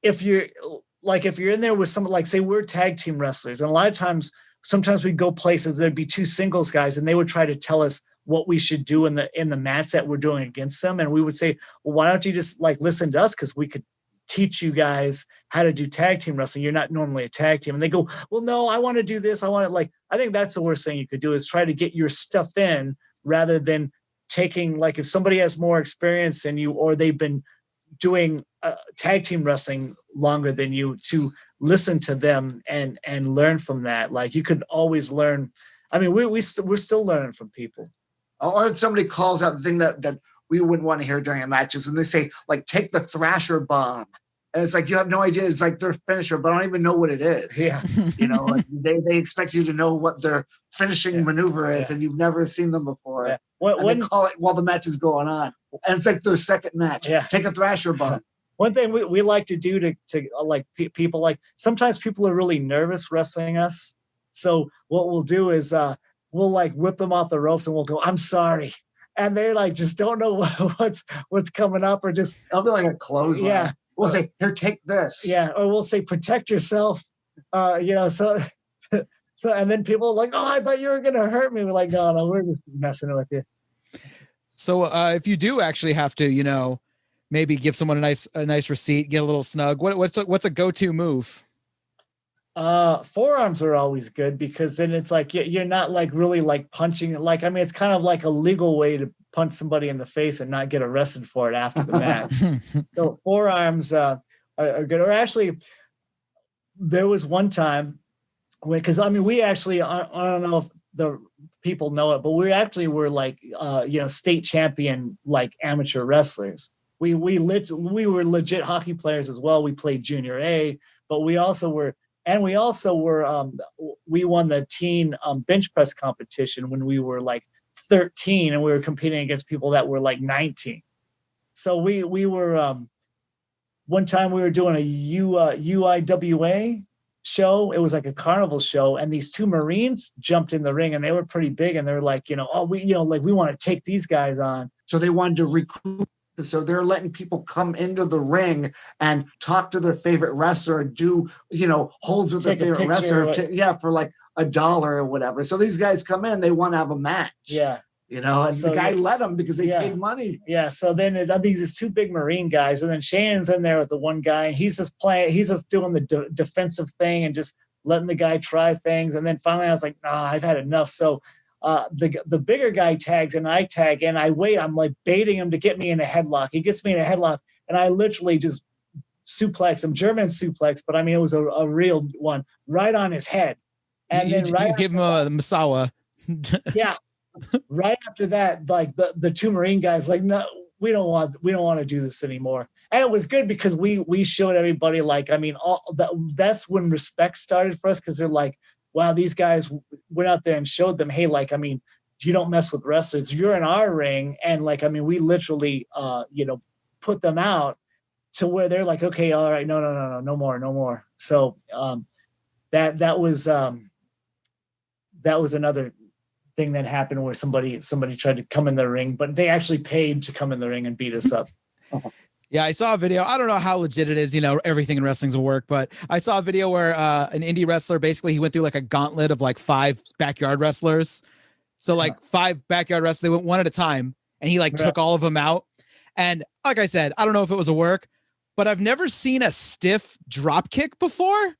[SPEAKER 3] if you're in there with someone, like, say we're tag team wrestlers, and a lot of times, sometimes we'd go places, there'd be two singles guys, and they would try to tell us what we should do in the match that we're doing against them. And we would say, well, why don't you just like listen to us? Because we could teach you guys how to do tag team wrestling. You're not normally a tag team. And they go, well, no, I want to do this. I think that's the worst thing you could do, is try to get your stuff in rather than taking, like, if somebody has more experience than you, or they've been doing tag team wrestling longer than you, to listen to them and learn from that. Like, you could always learn. I mean, we're still learning from people.
[SPEAKER 2] Or if somebody calls out the thing that we wouldn't want to hear during a matches, and they say, like, take the Thrasher bomb. And it's like, you have no idea. It's like their finisher, but I don't even know what it is.
[SPEAKER 3] Yeah.
[SPEAKER 2] You know, like they expect you to know what their finishing maneuver is, and you've never seen them before.
[SPEAKER 3] Yeah.
[SPEAKER 2] They call it while the match is going on. And it's like their second match.
[SPEAKER 3] Yeah.
[SPEAKER 2] Take a Thrasher bomb.
[SPEAKER 3] One thing we like to do to like people, like, sometimes people are really nervous wrestling us. So what we'll do is we'll like whip them off the ropes, and we'll go, I'm sorry. And they're like, just don't know what's coming up, or just,
[SPEAKER 2] it'll be like a clothesline.
[SPEAKER 3] Yeah.
[SPEAKER 2] We'll say, here, take this.
[SPEAKER 3] Yeah. Or we'll say, protect yourself. So and then people are like, oh, I thought you were going to hurt me. We're like, no, we're just messing with you.
[SPEAKER 1] So if you do actually have to, maybe give someone a nice receipt, get a little snug, what's a go-to move?
[SPEAKER 3] Forearms are always good, because then it's like you're not like really like punching. Like, I mean, it's kind of like a legal way to punch somebody in the face and not get arrested for it after the match. So forearms are good. Or actually, there was one time because I mean, we actually, I don't know if the people know it, but we actually were like state champion, like, amateur wrestlers. We were legit hockey players as well. We played junior A, but we also were. And we also were, we won the teen bench press competition when we were like 13, and we were competing against people that were like 19. So we were, one time we were doing a UIWA show. It was like a carnival show, and these two Marines jumped in the ring, and they were pretty big, and they were like, we want to take these guys on.
[SPEAKER 2] So they wanted to recruit. So they're letting people come into the ring and talk to their favorite wrestler, do, holds with their favorite wrestler, for like $1 or whatever. So these guys come in, they want to have a match.
[SPEAKER 3] Yeah.
[SPEAKER 2] And so the guy let them because they paid money.
[SPEAKER 3] Yeah. So then I think these two big Marine guys, and then Shannon's in there with the one guy, and he's just doing the defensive thing and just letting the guy try things. And then finally I was like, nah, I've had enough. So the bigger guy tags, and I tag, and I wait. I'm like baiting him to get me in a headlock. He gets me in a headlock, and I literally just suplex him, German suplex, but I mean, it was a real one, right on his head. And
[SPEAKER 1] you give him a Masawa.
[SPEAKER 3] Yeah. Right after that, like the two Marine guys, like, no, we don't want to do this anymore. And it was good because we showed everybody, like, I mean, that's when respect started for us, because they're like, wow, these guys went out there and showed them, hey, like, I mean, you don't mess with wrestlers. You're in our ring. And like, I mean, we literally, put them out to where they're like, okay, all right, no more. So that was another thing that happened where somebody tried to come in the ring, but they actually paid to come in the ring and beat us up.
[SPEAKER 1] Yeah, I saw a video. I don't know how legit it is. Everything in wrestling's a work, but I saw a video where an indie wrestler, basically he went through like a gauntlet of like 5 backyard wrestlers. So like 5 backyard wrestlers, they went one at a time, and he like took all of them out. And like I said, I don't know if it was a work, but I've never seen a stiff drop kick before,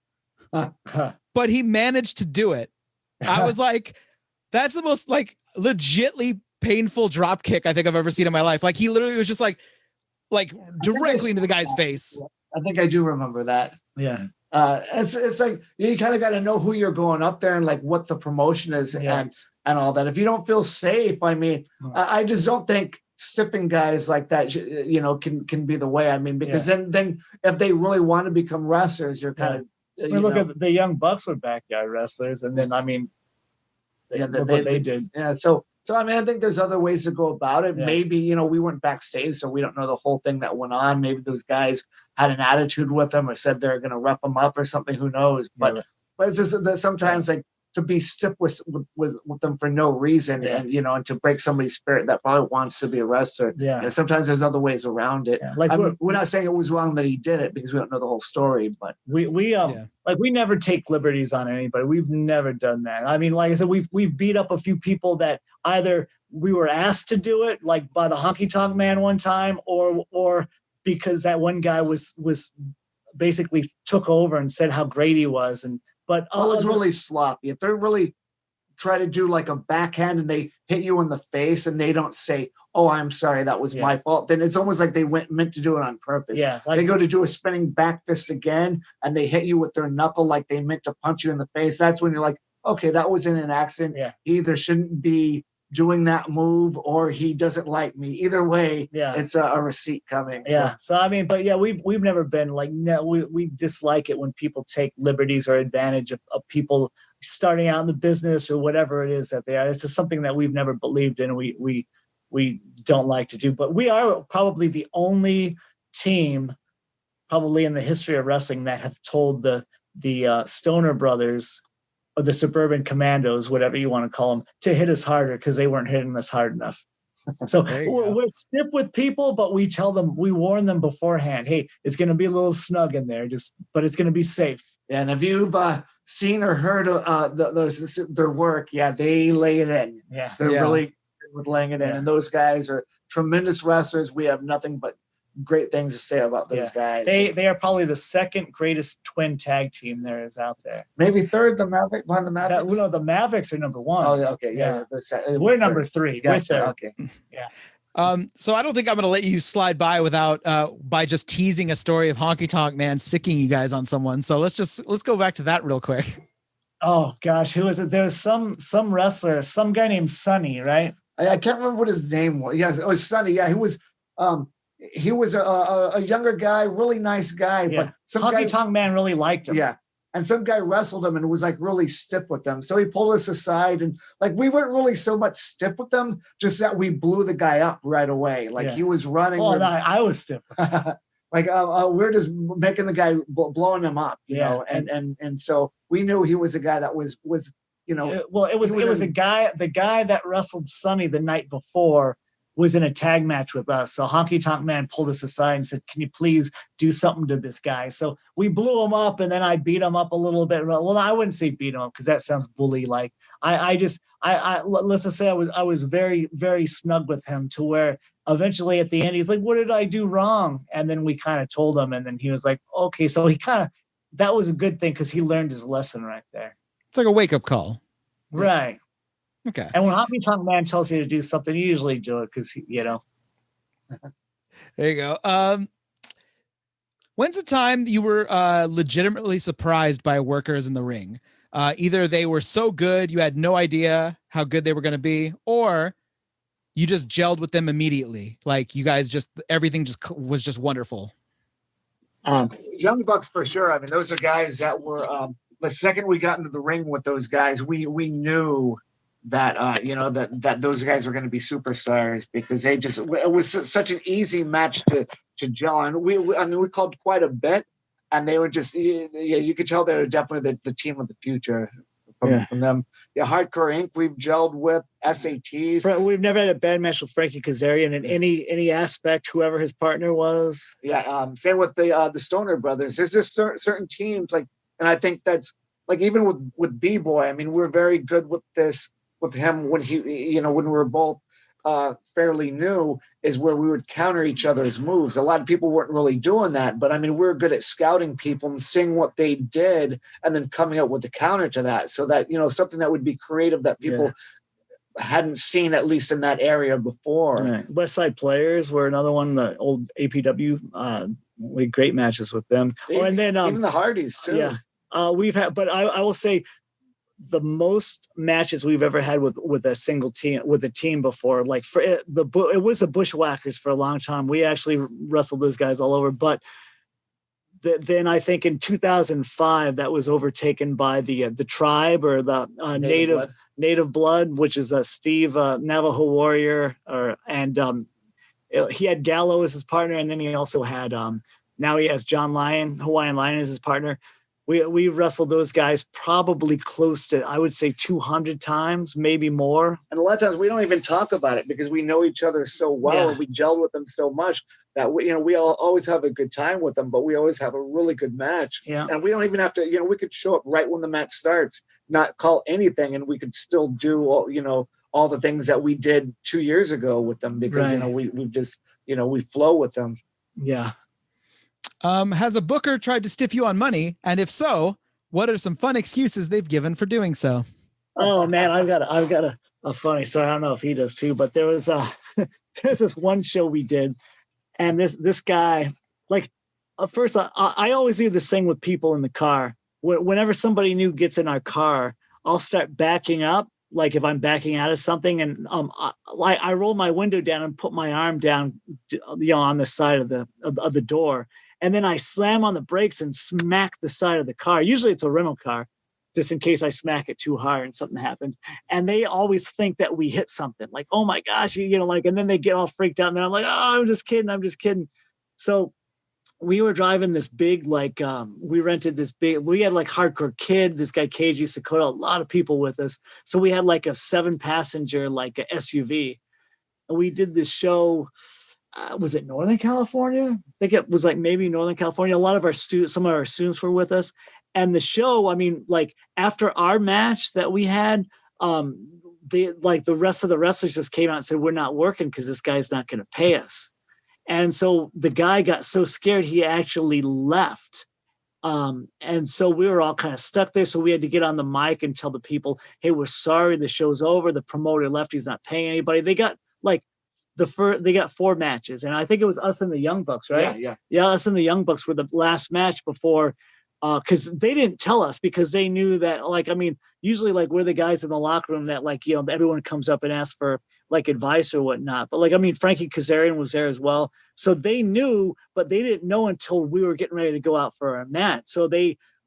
[SPEAKER 1] but he managed to do it. I was like, that's the most like legitly painful drop kick I think I've ever seen in my life. Like, he literally was just like directly into the guy's face.
[SPEAKER 2] I think I do remember that.
[SPEAKER 3] Yeah.
[SPEAKER 2] It's like you kind of got to know who you're going up there and like what the promotion is and all that. If you don't feel safe, I mean, I just don't think stiffing guys like that, can be the way. I mean, because then if they really want to become wrestlers, you're kind of.
[SPEAKER 3] Look at the Young Bucks were backyard wrestlers, and then I mean, what they did.
[SPEAKER 2] Yeah. So I mean, I think there's other ways to go about it.
[SPEAKER 3] Yeah.
[SPEAKER 2] Maybe, we weren't backstage, so we don't know the whole thing that went on. Maybe those guys had an attitude with them or said they're going to rep them up or something. Who knows? But it's just that sometimes like to be stiff with them for no reason, and and to break somebody's spirit that probably wants to be a wrestler.
[SPEAKER 3] Yeah.
[SPEAKER 2] And sometimes there's other ways around it.
[SPEAKER 3] Yeah. Like
[SPEAKER 2] we're not saying it was wrong that he did it because we don't know the whole story, but
[SPEAKER 3] we never take liberties on anybody. We've never done that. I mean, like I said, we've beat up a few people that either we were asked to do it, like by the Honky Tonk Man one time, or because that one guy was basically took over and said how great he was. But
[SPEAKER 2] it was really sloppy. If they're really try to do like a backhand and they hit you in the face and they don't say, "Oh, I'm sorry, that was my fault," then it's almost like they meant to do it on purpose.
[SPEAKER 3] Yeah,
[SPEAKER 2] they go to do a spinning back fist again and they hit you with their knuckle like they meant to punch you in the face. That's when you're like, okay, that was in an accident.
[SPEAKER 3] Yeah.
[SPEAKER 2] He either shouldn't be doing that move or he doesn't like me. Either way, it's a receipt coming.
[SPEAKER 3] Yeah. So I mean, but we've never been like, no, we dislike it when people take liberties or advantage of people starting out in the business or whatever it is that they are. It's just something that we've never believed in. We don't like to do, but we are probably the only team probably in the history of wrestling that have told the Stoner Brothers or the Suburban Commandos, whatever you want to call them, to hit us harder because they weren't hitting us hard enough. So we're stiff with people, but we warn them beforehand. Hey, it's going to be a little snug in there, but it's going to be safe.
[SPEAKER 2] And if you've seen or heard their work, they lay it in.
[SPEAKER 3] Yeah,
[SPEAKER 2] they're really good with laying it in. And those guys are tremendous wrestlers. We have nothing but great things to say about those guys.
[SPEAKER 3] They are probably the second greatest twin tag team there is out there.
[SPEAKER 2] Maybe third, behind the Mavericks.
[SPEAKER 3] No, the Mavericks are number one.
[SPEAKER 2] Oh, okay, yeah.
[SPEAKER 3] We're number three.
[SPEAKER 2] Gotcha. Okay,
[SPEAKER 3] yeah.
[SPEAKER 1] So I don't think I'm going to let you slide by without by just teasing a story of Honky Tonk Man sicking you guys on someone. So let's go back to that real quick.
[SPEAKER 3] Oh gosh, who is it? There's some wrestler, some guy named Sonny, right?
[SPEAKER 2] I can't remember what his name was. Yeah, it was Sonny. Yeah, he was a younger guy, really nice guy.
[SPEAKER 3] Yeah.
[SPEAKER 2] But some
[SPEAKER 3] Honky Tonk Man really liked him.
[SPEAKER 2] Yeah. And some guy wrestled him and was like really stiff with them. So he pulled us aside and like we weren't really so much stiff with them, just that we blew the guy up right away. Like he was running.
[SPEAKER 3] Oh, no, I was stiff.
[SPEAKER 2] Like we're just making the guy blowing him up, you know, and so we knew he was a guy that was you know.
[SPEAKER 3] Well, it was the guy that wrestled Sonny the night before was in a tag match with us. So Honky Tonk Man pulled us aside and said, "Can you please do something to this guy?" So we blew him up and then I beat him up a little bit. Well, I wouldn't say beat him up because that sounds bully-like. I let's just say I was very, very snug with him to where eventually at the end, he's like, "What did I do wrong?" And then we kind of told him and then he was like, "Okay." So that was a good thing because he learned his lesson right there.
[SPEAKER 1] It's like a wake-up call.
[SPEAKER 3] Right.
[SPEAKER 1] Okay.
[SPEAKER 3] And when Honky Tonk Man tells you to do something, you usually do it because, you know.
[SPEAKER 1] There you go. When's the time you were legitimately surprised by workers in the ring? Either they were so good, you had no idea how good they were going to be, or you just gelled with them immediately. Like you guys everything was just wonderful.
[SPEAKER 2] Young Bucks for sure. I mean, those are guys that were, the second we got into the ring with those guys, we knew that that those guys were going to be superstars because it was such an easy match to gel on. We called quite a bit, and they were just you could tell they were definitely the team of the future from them. Yeah, Hardcore Inc. We've gelled with SATs.
[SPEAKER 3] We've never had a bad match with Frankie Kazarian in any aspect, whoever his partner was.
[SPEAKER 2] Yeah, same with the Stoner Brothers. There's just certain teams like, and I think that's like even with B-Boy. I mean, we're very good with him when when we were both fairly new is where we would counter each other's moves. A lot of people weren't really doing that, but I mean, we're good at scouting people and seeing what they did and then coming up with the counter to that. So that, something that would be creative that people hadn't seen, at least in that area before.
[SPEAKER 3] Right. West Side Players were another one, the old APW, we had great matches with them. And then
[SPEAKER 2] even the Hardys too.
[SPEAKER 3] Yeah. We've had, but I will say, the most matches we've ever had with a single team, with a team before, like it was the Bushwhackers for a long time. We actually wrestled those guys all over, but then I think in 2005 that was overtaken by the Tribe or the Native Blood, which is a Steve Navajo warrior, he had Gallo as his partner, and then he also had now he has John Lyon, Hawaiian Lion, as his partner. We wrestled those guys probably close to, I would say, 200 times, maybe more.
[SPEAKER 2] And a lot of times we don't even talk about it because we know each other so well and we gel with them so much that we all always have a good time with them, but we always have a really good match.
[SPEAKER 3] Yeah.
[SPEAKER 2] And we don't even have to, we could show up right when the match starts, not call anything, and we could still do all the things that we did 2 years ago with them because we just we flow with them.
[SPEAKER 3] Yeah.
[SPEAKER 1] Has a booker tried to stiff you on money? And if so, what are some fun excuses they've given for doing so?
[SPEAKER 3] Oh man, I've got a funny story. I don't know if he does too, but there was there's this one show we did, and this guy, like, first I always do this thing with people in the car. Whenever somebody new gets in our car, I'll start backing up. Like if I'm backing out of something, and I roll my window down and put my arm down, on the side of the door. And then I slam on the brakes and smack the side of the car. Usually it's a rental car, just in case I smack it too hard and something happens. And they always think that we hit something. Like, oh my gosh, and then they get all freaked out. And then I'm like, oh, I'm just kidding. So we were driving this big, we rented this big, we had like Hardcore Kid, this guy KG Sakota, a lot of people with us. So we had like a 7-passenger, like a SUV. And we did this show. Was it Northern California? I think it was like maybe Northern California. A lot of some of our students were with us. And the show, after our match that we had, the rest of the wrestlers just came out and said, we're not working because this guy's not going to pay us. And so the guy got so scared, he actually left. And so we were all kind of stuck there. So we had to get on the mic and tell the people, hey, we're sorry, the show's over. The promoter left. He's not paying anybody. They got they got 4 matches, and I think it was us and the Young Bucks, right? Yeah. Us and the Young Bucks were the last match before, because they didn't tell us, because they knew that, usually we're the guys in the locker room that everyone comes up and asks for advice or whatnot. But Frankie Kazarian was there as well, so they knew, but they didn't know until we were getting ready to go out for a match. So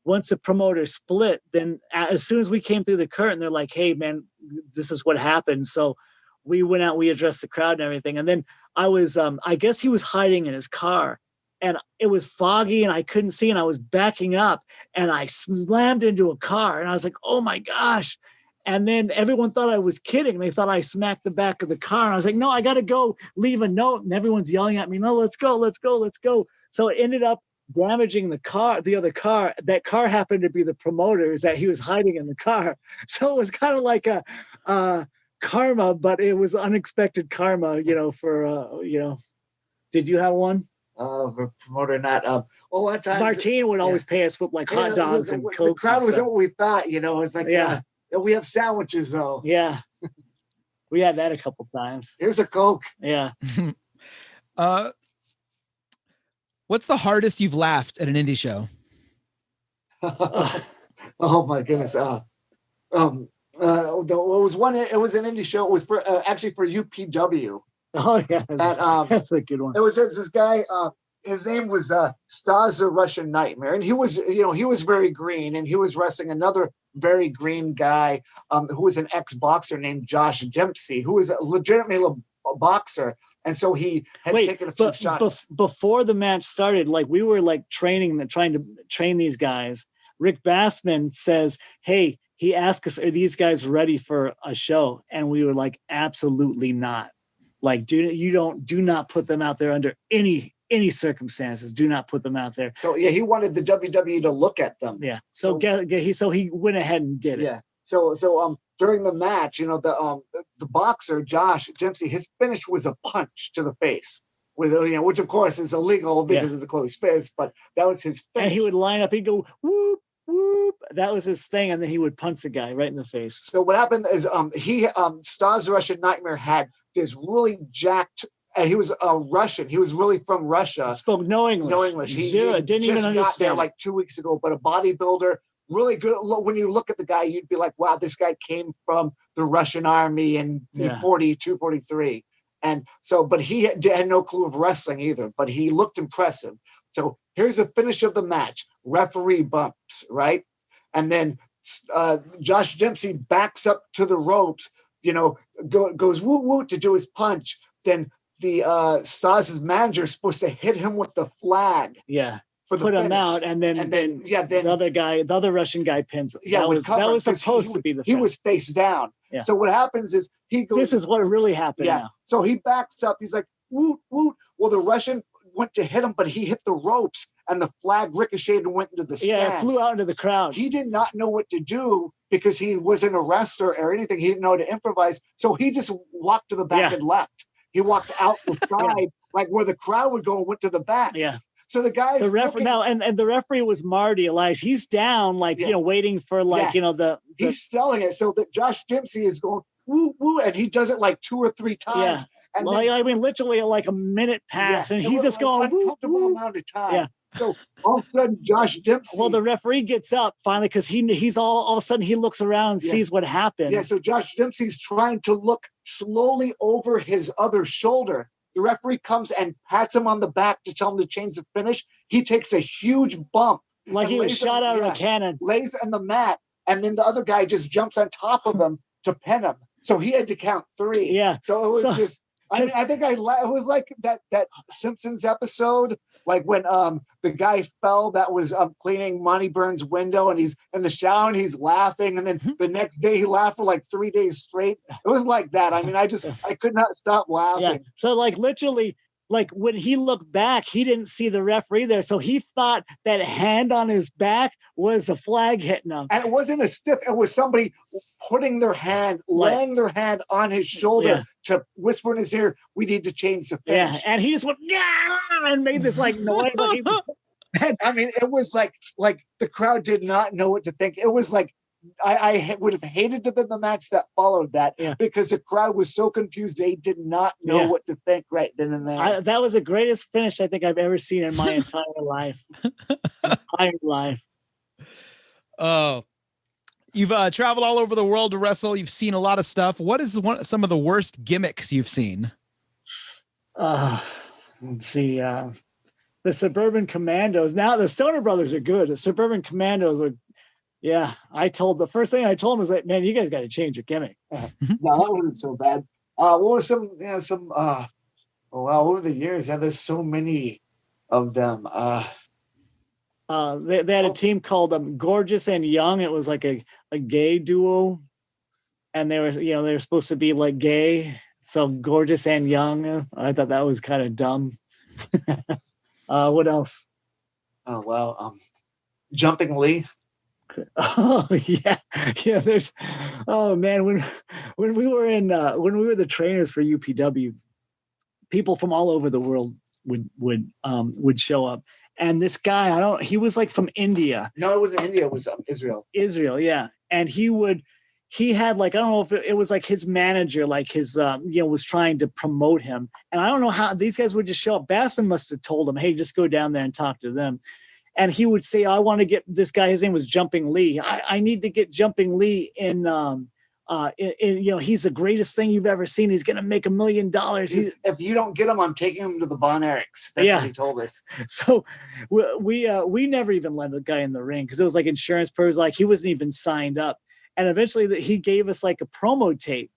[SPEAKER 3] once the promoter split, then as soon as we came through the curtain, they're like, hey man, this is what happened. So we went out, we addressed the crowd and everything. And then I was, I guess he was hiding in his car, and it was foggy and I couldn't see, and I was backing up and I slammed into a car, and I was like, oh my gosh. And then everyone thought I was kidding. They thought I smacked the back of the car. And I was like, no, I got to go leave a note. And everyone's yelling at me, no, let's go. So it ended up damaging the other car. That car happened to be the promoter's that he was hiding in the car. So it was kind of like a, karma, but it was unexpected karma, for did you have one?
[SPEAKER 2] For promoter, not a lot of times
[SPEAKER 3] Martine would always pay us with hot dogs and Cokes.
[SPEAKER 2] The crowd wasn't what we thought, it's like, we have sandwiches though.
[SPEAKER 3] Yeah. We had that a couple times.
[SPEAKER 2] Here's a Coke.
[SPEAKER 3] Yeah.
[SPEAKER 1] What's the hardest you've laughed at an indie show?
[SPEAKER 2] Oh my goodness. It was an indie show. It was actually for UPW.
[SPEAKER 3] Oh yeah, that's a good one.
[SPEAKER 2] It was this guy. His name was Stas the Russian Nightmare, and he was very green, and he was wrestling another very green guy who was an ex-boxer named Josh Dempsey, who was legitimately a boxer, and so he had taken a few shots.
[SPEAKER 3] Before the match started, we were trying to train these guys. Rick Bassman says, "Hey." He asked us, are these guys ready for a show? And we were like, absolutely not. Do not put them out there under any circumstances. Do not put them out there.
[SPEAKER 2] So yeah, he wanted the WWE to look at them.
[SPEAKER 3] Yeah. So he went ahead and did it.
[SPEAKER 2] Yeah. So during the match, the boxer Josh Dempsey, his finish was a punch to the face, which of course is illegal because it's a closed fist, but that was his finish.
[SPEAKER 3] And he would line up, he'd go whoop. Whoop. That was his thing, and then he would punch the guy right in the face.
[SPEAKER 2] So what happened is Stas the Russian Nightmare had this really jacked, and he was a Russian. He was really from Russia.
[SPEAKER 3] He spoke no English.
[SPEAKER 2] No English. He
[SPEAKER 3] didn't even understand.
[SPEAKER 2] Got there 2 weeks ago, but a bodybuilder, really good. When you look at the guy, you'd be like, wow, this guy came from the Russian army in 42, 43. And so, but he had no clue of wrestling either, but he looked impressive. So here's the finish of the match. Referee bumps, right? And then Josh Dempsey backs up to the ropes, goes woo woo to do his punch. Then the Stas's manager is supposed to hit him with the flag.
[SPEAKER 3] Yeah.
[SPEAKER 2] For the
[SPEAKER 3] put
[SPEAKER 2] finish.
[SPEAKER 3] him out, and then the other Russian guy pins him.
[SPEAKER 2] Yeah,
[SPEAKER 3] that was supposed to be the finish.
[SPEAKER 2] He was face down. Yeah. So what happens is he goes.
[SPEAKER 3] This is what really happened. Yeah. Now.
[SPEAKER 2] So he backs up. He's like, woot woot. Well, the Russian went to hit him, but he hit the ropes, and the flag ricocheted and went into the stands.
[SPEAKER 3] Yeah, it flew out into the crowd.
[SPEAKER 2] He did not know what to do because he wasn't a wrestler or anything. He didn't know how to improvise. So he just walked to the back and left. He walked out the side, like where the crowd would go, and went to the back.
[SPEAKER 3] Yeah.
[SPEAKER 2] So the guy,
[SPEAKER 3] the referee now, and the referee was Marty Elias. He's down, waiting for
[SPEAKER 2] he's selling it. So that Josh Dempsey is going woo woo, and he does it like 2 or 3 times.
[SPEAKER 3] Yeah. And literally like a minute pass, and he's just going
[SPEAKER 2] uncomfortable amount of time.
[SPEAKER 3] Yeah.
[SPEAKER 2] So all of a sudden, Josh Dempsey.
[SPEAKER 3] Well, the referee gets up finally because he's all of a sudden he looks around and sees what happens.
[SPEAKER 2] Yeah. So Josh Dempsey's trying to look slowly over his other shoulder. The referee comes and pats him on the back to tell him to change the finish. He takes a huge bump.
[SPEAKER 3] Like he was shot out of a cannon.
[SPEAKER 2] Lays on the mat, and then the other guy just jumps on top of him to pin him. So he had to count 3.
[SPEAKER 3] Yeah.
[SPEAKER 2] So it was just... I think it was like that Simpsons episode, like when the guy fell that was cleaning Monty Burns' window, and he's in the shower and he's laughing, and then the next day he laughed for like 3 days straight. It was like that. I mean, I could not stop laughing.
[SPEAKER 3] Yeah. So like literally, like when he looked back, he didn't see the referee there, so he thought that hand on his back was a flag hitting him.
[SPEAKER 2] And it wasn't a stiff; it was somebody putting their hand, laying their hand on his shoulder to whisper in his ear, "We need to change the finish."
[SPEAKER 3] Yeah, and he just went and made this like noise.
[SPEAKER 2] And I mean, it was like the crowd did not know what to think. It was like I would have hated to have been the match that followed that because the crowd was so confused. They did not know what to think right then and there.
[SPEAKER 3] That was the greatest finish I think I've ever seen in my entire life.
[SPEAKER 1] Oh, you've traveled all over the world to wrestle. You've seen a lot of stuff. What is some of the worst gimmicks you've seen?
[SPEAKER 3] Let's see. The Suburban Commandos. Now the Stoner Brothers are good. The Suburban Commandos were. Yeah, the first thing I told him was like, man, you guys got to change your gimmick.
[SPEAKER 2] No, that wasn't so bad. What was over the years, there's so many of them.
[SPEAKER 3] They had a team called Gorgeous and Young. It was like a gay duo, and they were supposed to be like gay. So Gorgeous and Young. I thought that was kind of dumb. What else?
[SPEAKER 2] Oh wow, Jumping Lee.
[SPEAKER 3] Oh yeah. There's. Oh man, when we were the trainers for UPW, people from all over the world would show up, and this guy he was like from India.
[SPEAKER 2] No, it wasn't India. It was Israel.
[SPEAKER 3] Israel, yeah, and he had like, I don't know if it was like his manager, like his was trying to promote him, and I don't know how these guys would just show up. Bassman must have told him, hey, just go down there and talk to them. And he would say, I want to get this guy, his name was Jumping Lee. I need to get Jumping Lee in, he's the greatest thing you've ever seen. He's going to make $1 million.
[SPEAKER 2] If you don't get him, I'm taking him to the Von Erichs. That's what he told us.
[SPEAKER 3] So we never even let a guy in the ring because it was like insurance purposes. Like he wasn't even signed up. And eventually he gave us like a promo tape.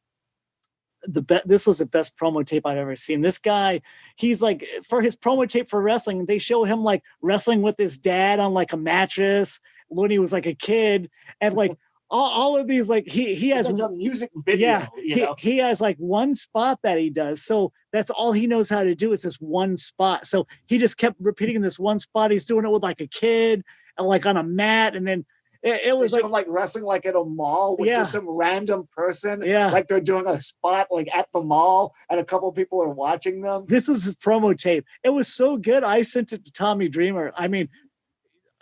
[SPEAKER 3] This was the best promo tape I've ever seen. This guy, he's like, for his promo tape for wrestling, they show him like wrestling with his dad on like a mattress when he was like a kid, and like all of these, like he has
[SPEAKER 2] like a music video.
[SPEAKER 3] Yeah, he has like one spot that he does, so that's all he knows how to do is this one spot. So he just kept repeating this one spot. He's doing it with like a kid and like on a mat, and then. It was
[SPEAKER 2] like wrestling like at a mall with just some random person. Yeah. Like they're doing a spot like at the mall and a couple of people are watching them.
[SPEAKER 3] This was his promo tape. It was so good. I sent it to Tommy Dreamer. I mean,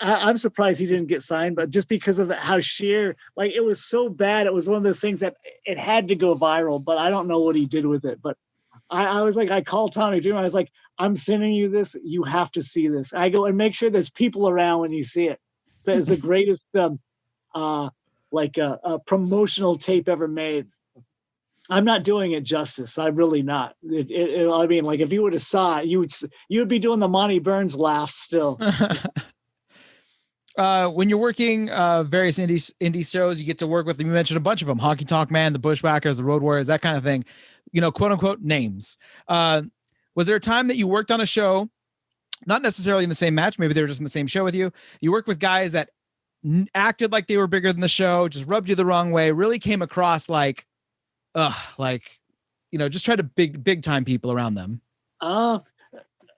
[SPEAKER 3] I'm surprised he didn't get signed, but just because of how sheer, like it was so bad. It was one of those things that it had to go viral, but I don't know what he did with it. But I was like, I called Tommy Dreamer. I was like, I'm sending you this. You have to see this. I go and make sure there's people around when you see it. So it's the greatest, a promotional tape ever made. I'm not doing it justice. I'm really not. I mean, like if you would have saw it, you would be doing the Monty Burns laugh still.
[SPEAKER 1] When you're working various indie shows, you get to work with, you mentioned a bunch of them: Honky Tonk Man, the Bushwhackers, the Road Warriors, that kind of thing. Quote unquote names. Was there a time that you worked on a show, not necessarily in the same match, maybe they were just in the same show with you? You worked with guys that acted like they were bigger than the show, just rubbed you the wrong way, really came across like just try to big time people around them.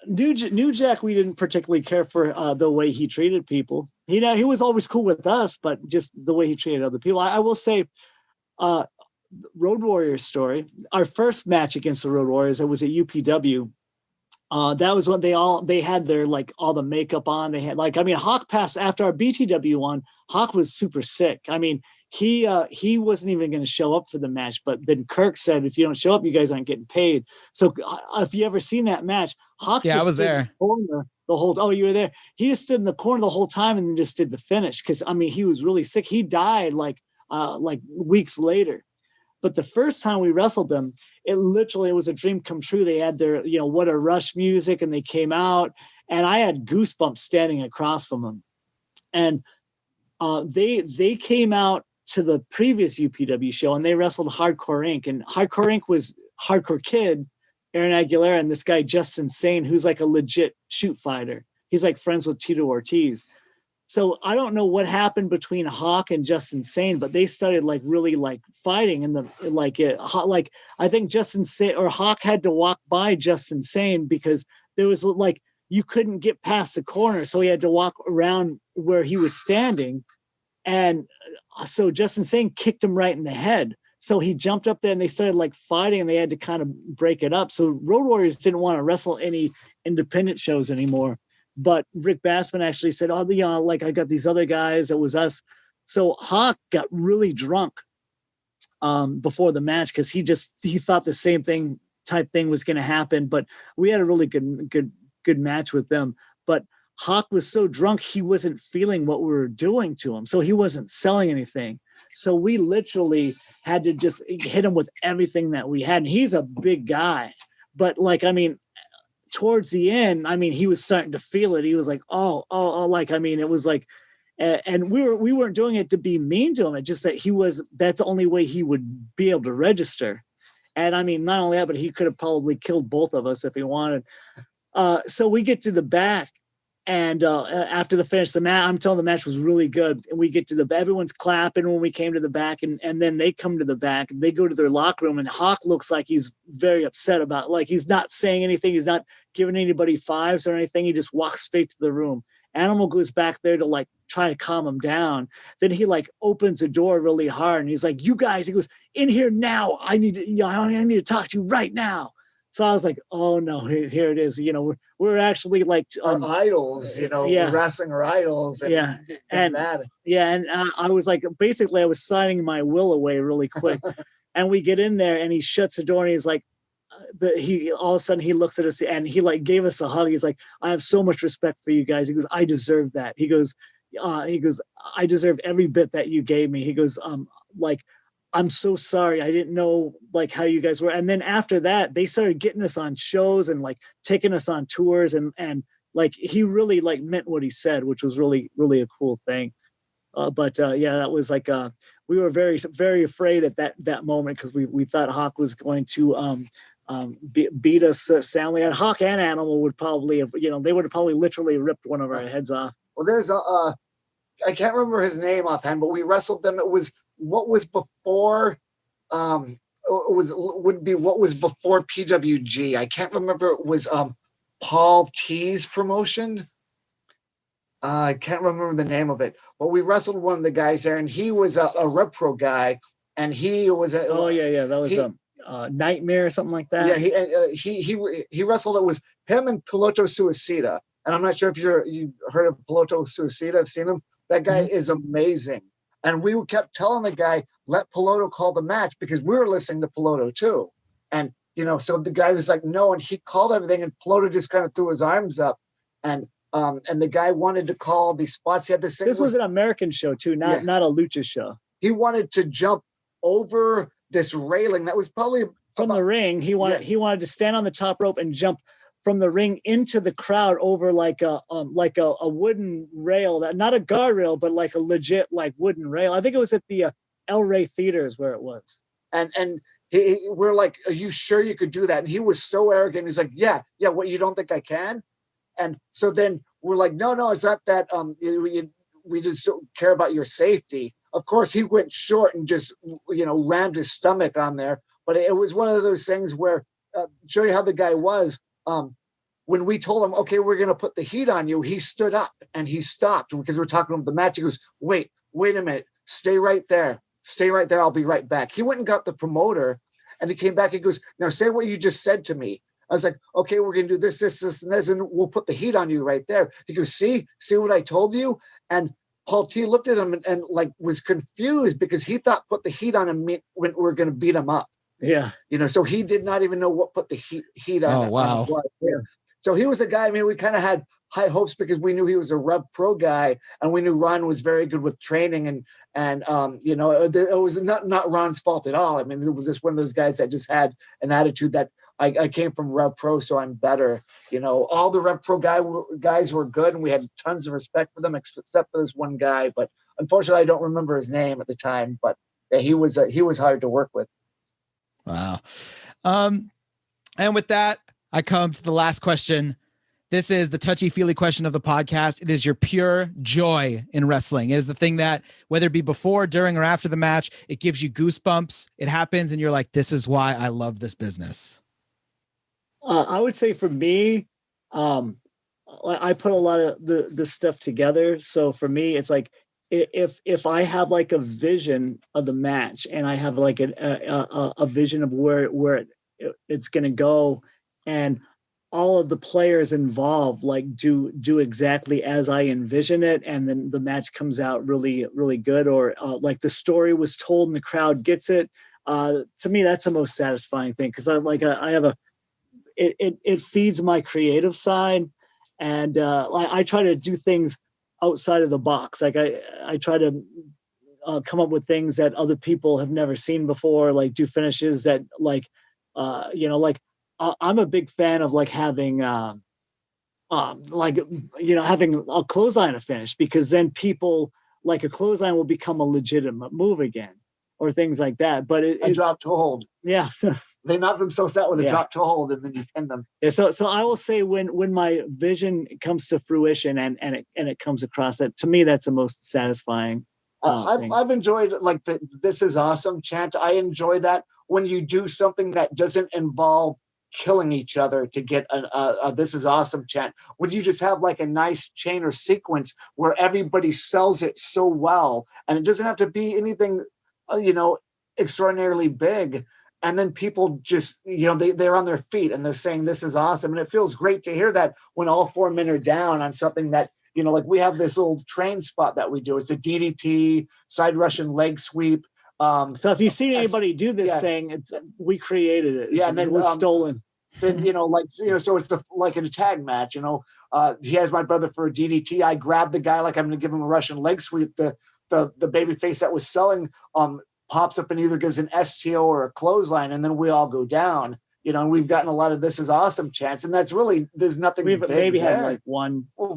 [SPEAKER 3] New Jack, we didn't particularly care for the way he treated people. He was always cool with us, but just the way he treated other people. I will say, Road Warriors story. Our first match against the Road Warriors, it was at UPW. That was when they had their all the makeup on. They had Hawk passed after our BTW one. Hawk was super sick. I mean, he wasn't even going to show up for the match, but then Kirk said, if you don't show up, you guys aren't getting paid. So if you ever seen that match, Hawk
[SPEAKER 1] I was there.
[SPEAKER 3] The whole, oh, you were there. He just stood in the corner the whole time and then just did the finish. Cause I mean, he was really sick. He died like weeks later. But the first time we wrestled them, it was a dream come true. They had their, What a Rush music, and they came out, and I had goosebumps standing across from them. And they came out to the previous UPW show, and they wrestled Hardcore Inc. And Hardcore Inc. was Hardcore Kid, Aaron Aguilera, and this guy Justin Sane, who's like a legit shoot fighter. He's like friends with Tito Ortiz. So I don't know what happened between Hawk and Justin Sane, but they started really fighting in the I think Justin Sane or Hawk had to walk by Justin Sane because there was you couldn't get past the corner, so he had to walk around where he was standing, and so Justin Sane kicked him right in the head. So he jumped up there and they started fighting, and they had to kind of break it up. So Road Warriors didn't want to wrestle any independent shows anymore. But Rick Bassman actually said, I got these other guys. It was us. So Hawk got really drunk before the match because he thought the same type thing was going to happen. But we had a really good match with them. But Hawk was so drunk, he wasn't feeling what we were doing to him. So he wasn't selling anything. So we literally had to just hit him with everything that we had. And he's a big guy. But towards the end, he was starting to feel it. He was like, it was and we weren't doing it to be mean to him. It's just that that's the only way he would be able to register. And not only that, but he could have probably killed both of us if he wanted. So we get to the back, and after the finish, I'm telling the match was really good. And we get to everyone's clapping when we came to the back, and then they come to the back and they go to their locker room, and Hawk looks like he's very upset about he's not saying anything. He's not giving anybody fives or anything. He just walks straight to the room. Animal goes back there to try to calm him down. Then he opens the door really hard, and he's like, "You guys," he goes, "in here now. I need to talk to you right now." So I was like, "Oh no, here it is." We're actually
[SPEAKER 2] our idols.
[SPEAKER 3] Yeah.
[SPEAKER 2] Wrestling our idols.
[SPEAKER 3] And I was basically I was signing my will away really quick, and we get in there, and he shuts the door, and he's like, he all of a sudden he looks at us, and he gave us a hug. He's like, "I have so much respect for you guys." He goes, "I deserve that." He goes, "I deserve every bit that you gave me." He goes, "I'm so sorry. I didn't know how you guys were." And then after that, they started getting us on shows and taking us on tours, and he really meant what he said, which was really, really a cool thing. That was we were very, very afraid at that moment because we thought Hawk was going to beat us soundly. And Hawk and Animal would probably have, they would have probably literally ripped one of our heads off.
[SPEAKER 2] Well, there's I can't remember his name offhand, but we wrestled them. It was what was before would be what was before PWG. I can't remember. It was Paul T's promotion. I can't remember the name of it, but we wrestled one of the guys there, and he was a Repro guy, and he was that was
[SPEAKER 3] Nightmare or something like that.
[SPEAKER 2] Yeah, he wrestled. It was him and Piloto Suicida, and I'm not sure if you heard of Piloto Suicida. I've seen him. That guy is amazing. And we kept telling the guy, let Piloto call the match, because we were listening to Piloto too. And, so the guy was like, no, and he called everything, and Piloto just kind of threw his arms up. And the guy wanted to call the spots. He had to say
[SPEAKER 3] this was an American show too, not a lucha show.
[SPEAKER 2] He wanted to jump over this railing that was probably
[SPEAKER 3] from the ring. He wanted to stand on the top rope and jump from the ring into the crowd over like a wooden rail, that not a guardrail, but like a legit like wooden rail. I think it was at the El Rey Theaters where it was.
[SPEAKER 2] And we're like, are you sure you could do that? And he was so arrogant. He's like, yeah, what, you don't think I can? And so then we're like, no, it's not that. We just don't care about your safety. Of course, he went short and just, rammed his stomach on there. But it was one of those things where, show you how the guy was. When we told him, okay, we're going to put the heat on you, he stood up and he stopped because we're talking about the match. He goes, wait a minute. Stay right there. I'll be right back. He went and got the promoter and he came back. He goes, now say what you just said to me. I was like, okay, we're going to do this, and this, and we'll put the heat on you right there. He goes, see what I told you? And Ponte looked at him and like was confused because he thought put the heat on him meant when we're going to beat him up.
[SPEAKER 3] Yeah.
[SPEAKER 2] So he did not even know what put the heat on.
[SPEAKER 1] Oh, wow.
[SPEAKER 2] Yeah. So he was a guy, I mean, we kind of had high hopes because we knew he was a Rev Pro guy and we knew Ron was very good with training and it was not Ron's fault at all. I mean, it was just one of those guys that just had an attitude that I came from Rev Pro, so I'm better. All the Rev Pro guys were good and we had tons of respect for them except for this one guy. But unfortunately, I don't remember his name at the time, but yeah, he was hard to work with.
[SPEAKER 1] Wow. And with that, I come to the last question. This is the touchy-feely question of the podcast. It is your pure joy in wrestling. It is the thing that, whether it be before, during, or after the match, it gives you goosebumps. It happens, and you're like, this is why I love this business.
[SPEAKER 3] I would say for me, I put a lot of the stuff together. So for me, it's like, if I have like a vision of the match and I have like a vision of where it's going to go, and all of the players involved like do exactly as I envision it, and then the match comes out really, really good, or like the story was told and the crowd gets it. To me, that's the most satisfying thing, because I have it feeds my creative side, and I try to do things outside of the box. Like I try to come up with things that other people have never seen before, like do finishes that I'm a big fan of like having having a clothesline to finish, because then people like a clothesline will become a legitimate move again, or things like that. But
[SPEAKER 2] a drop to hold.
[SPEAKER 3] Yeah.
[SPEAKER 2] They knock themselves out with a drop to hold and then you pin them.
[SPEAKER 3] Yeah. So I will say when my vision comes to fruition and it comes across, that to me, that's the most satisfying.
[SPEAKER 2] I've enjoyed like the "This is awesome" chant. I enjoy that when you do something that doesn't involve killing each other to get a "This is awesome" chant. When you just have like a nice chain or sequence where everybody sells it so well, and it doesn't have to be anything, extraordinarily big. And then people just, they're on their feet and they're saying, "This is awesome." And it feels great to hear that when all four men are down on something that, like we have this old train spot that we do. It's a DDT, side Russian leg sweep.
[SPEAKER 3] So if you see anybody do this, saying we created it. Yeah, and then it was stolen.
[SPEAKER 2] Then, so it's like in a tag match, he has my brother for a DDT. I grab the guy like I'm going to give him a Russian leg sweep. The baby face that was selling pops up and either gives an STO or a clothesline, and then we all go down. And we've gotten a lot of "This is awesome" chants, and that's really, there's nothing.
[SPEAKER 3] We've maybe had like one, or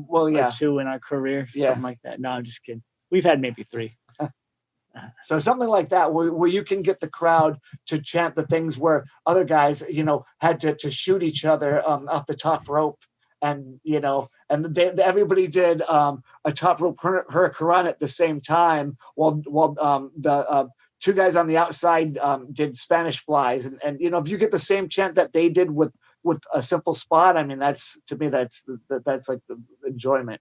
[SPEAKER 3] two in our career, something like that. No, I'm just kidding. We've had maybe 3.
[SPEAKER 2] So something like that, where you can get the crowd to chant the things where other guys, had to shoot each other off the top rope, and everybody did a top rope hurricane at the same time, while the two guys on the outside did Spanish flies, and if you get the same chant that they did with a simple spot, I mean, that's like the enjoyment.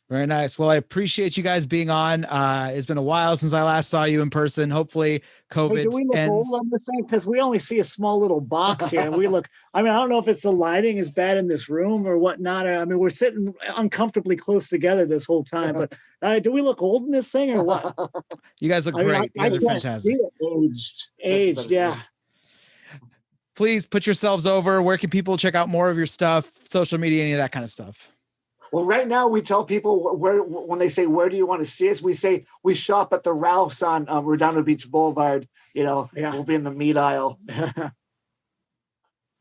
[SPEAKER 1] Very nice. Well, I appreciate you guys being on. It's been a while since I last saw you in person. Hopefully COVID ends.
[SPEAKER 3] Old on this thing? Because we only see a small little box here. And we look, I don't know if it's the lighting is bad in this room or whatnot. I mean, we're sitting uncomfortably close together this whole time. But do we look old in this thing or what?
[SPEAKER 1] You guys look great. You guys are fantastic.
[SPEAKER 3] Aged, yeah.
[SPEAKER 1] Please put yourselves over. Where can people check out more of your stuff, social media, any of that kind of stuff?
[SPEAKER 2] Well, right now we tell people when they say, "Where do you want to see us?" We say we shop at the Ralph's on Redondo Beach Boulevard. We'll be in the meat aisle.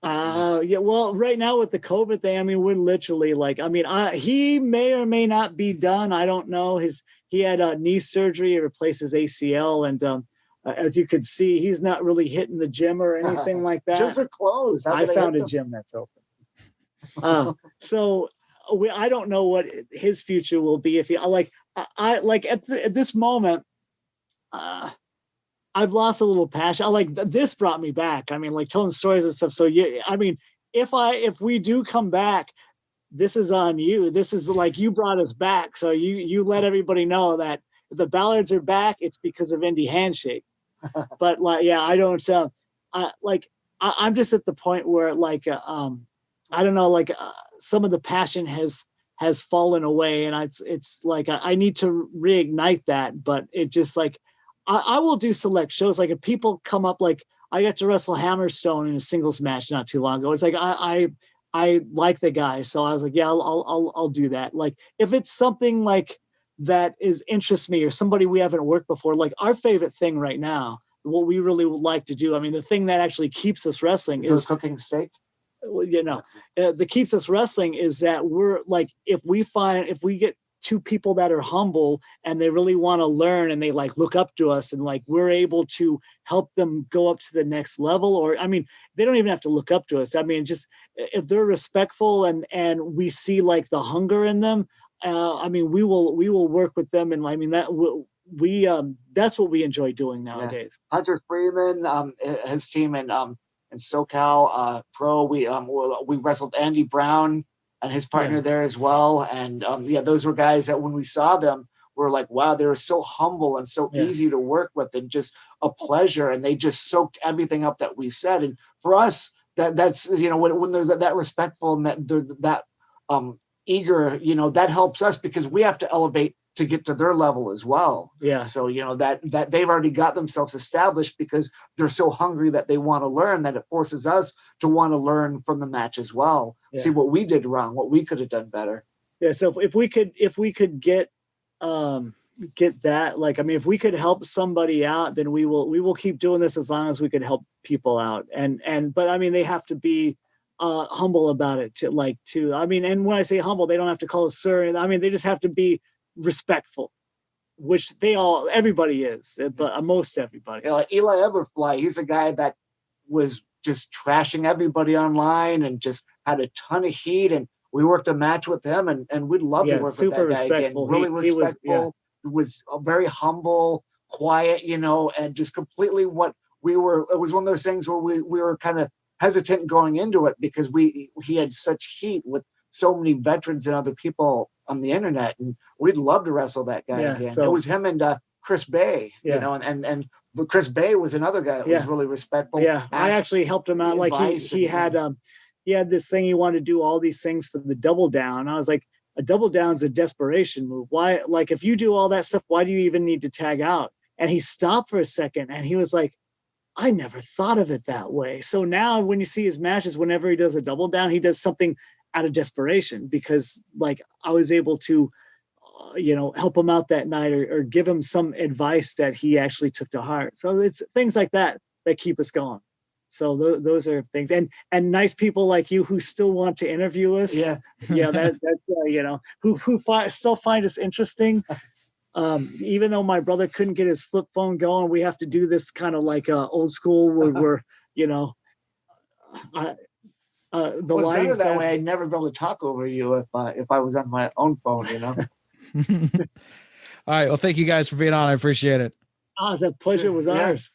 [SPEAKER 3] Yeah, well, right now with the COVID thing, I mean, we're literally like, I mean, he may or may not be done. I don't know. He had knee surgery, replaced his ACL, and as you could see, he's not really hitting the gym or anything like that.
[SPEAKER 2] Gyms are closed.
[SPEAKER 3] I found a gym that's open. So I don't know what his future will be. If he I like at this moment, I've lost a little passion. This brought me back. I mean, like telling stories and stuff. So yeah, I mean, if we do come back, this is on you. This is like, you brought us back. So you let everybody know that if the Ballards are back, it's because of Indy Handshake. But like, yeah, I don't I'm just at the point where like, I don't know, like some of the passion has fallen away, and it's like, I need to reignite that, but it just like, I will do select shows. Like if people come up, like I got to wrestle Hammerstone in a singles match not too long ago. It's like I like the guy, so I was like, yeah, I'll do that. Like if it's something like that interests me, or somebody we haven't worked before, like our favorite thing right now, what we really would like to do. I mean, the thing that actually keeps us wrestling is
[SPEAKER 2] cooking steak.
[SPEAKER 3] You know, that keeps us wrestling is that we're like, if we get two people that are humble and they really want to learn and they like look up to us, and like we're able to help them go up to the next level, or I mean, they don't even have to look up to us. I mean, just if they're respectful and we see like the hunger in them, I mean, we will work with them, and I mean that that's what we enjoy doing nowadays.
[SPEAKER 2] Yeah. Hunter Freeman, his team in SoCal Pro, we wrestled Andy Brown and his partner there as well. And those were guys that when we saw them, we were like, wow, they were so humble and so easy to work with, and just a pleasure. And they just soaked everything up that we said. And for us, that's, you know, when they're that respectful and that they're that eager, you know, that helps us because we have to elevate to get to their level as well.
[SPEAKER 3] Yeah.
[SPEAKER 2] So, you know, that they've already got themselves established because they're so hungry that they want to learn, that it forces us to want to learn from the match as well. Yeah. See what we did wrong, what we could have done better.
[SPEAKER 3] Yeah. So if we could get that, like, I mean, if we could help somebody out, then we will keep doing this as long as we could help people out. But I mean, they have to be humble about it too. I mean, and when I say humble, they don't have to call us sir. I mean, they just have to be respectful, which everybody is, but most everybody.
[SPEAKER 2] You know, like Eli Eberfly, he's a guy that was just trashing everybody online and just had a ton of heat, and we worked a match with him, and we'd love to work with that guy again. Really respectful. He was very humble, quiet, you know, and just completely what we were. It was one of those things where we were kind of hesitant going into it because he had such heat with so many veterans and other people on the internet, and we'd love to wrestle that guy again. So, it was him and Chris Bay, you know, and Chris Bay was another guy that was really respectful.
[SPEAKER 3] Yeah, I actually helped him out. Like he had this thing, he wanted to do all these things for the double down. I was like, a double down is a desperation move. Why? Like, if you do all that stuff, why do you even need to tag out? And he stopped for a second and he was like, I never thought of it that way. So now when you see his matches, whenever he does a double down, he does something out of desperation, because like I was able to, help him out that night or give him some advice that he actually took to heart. So it's things like that keep us going. So those are things, and nice people like you who still want to interview us.
[SPEAKER 2] Yeah.
[SPEAKER 3] That's who still find us interesting. Even though my brother couldn't get his flip phone going, we have to do this kind of like old school where
[SPEAKER 2] it was better that way. I'd never be able to talk over you if I was on my own phone, you know.
[SPEAKER 1] All right. Well, thank you guys for being on. I appreciate it.
[SPEAKER 3] The pleasure was ours.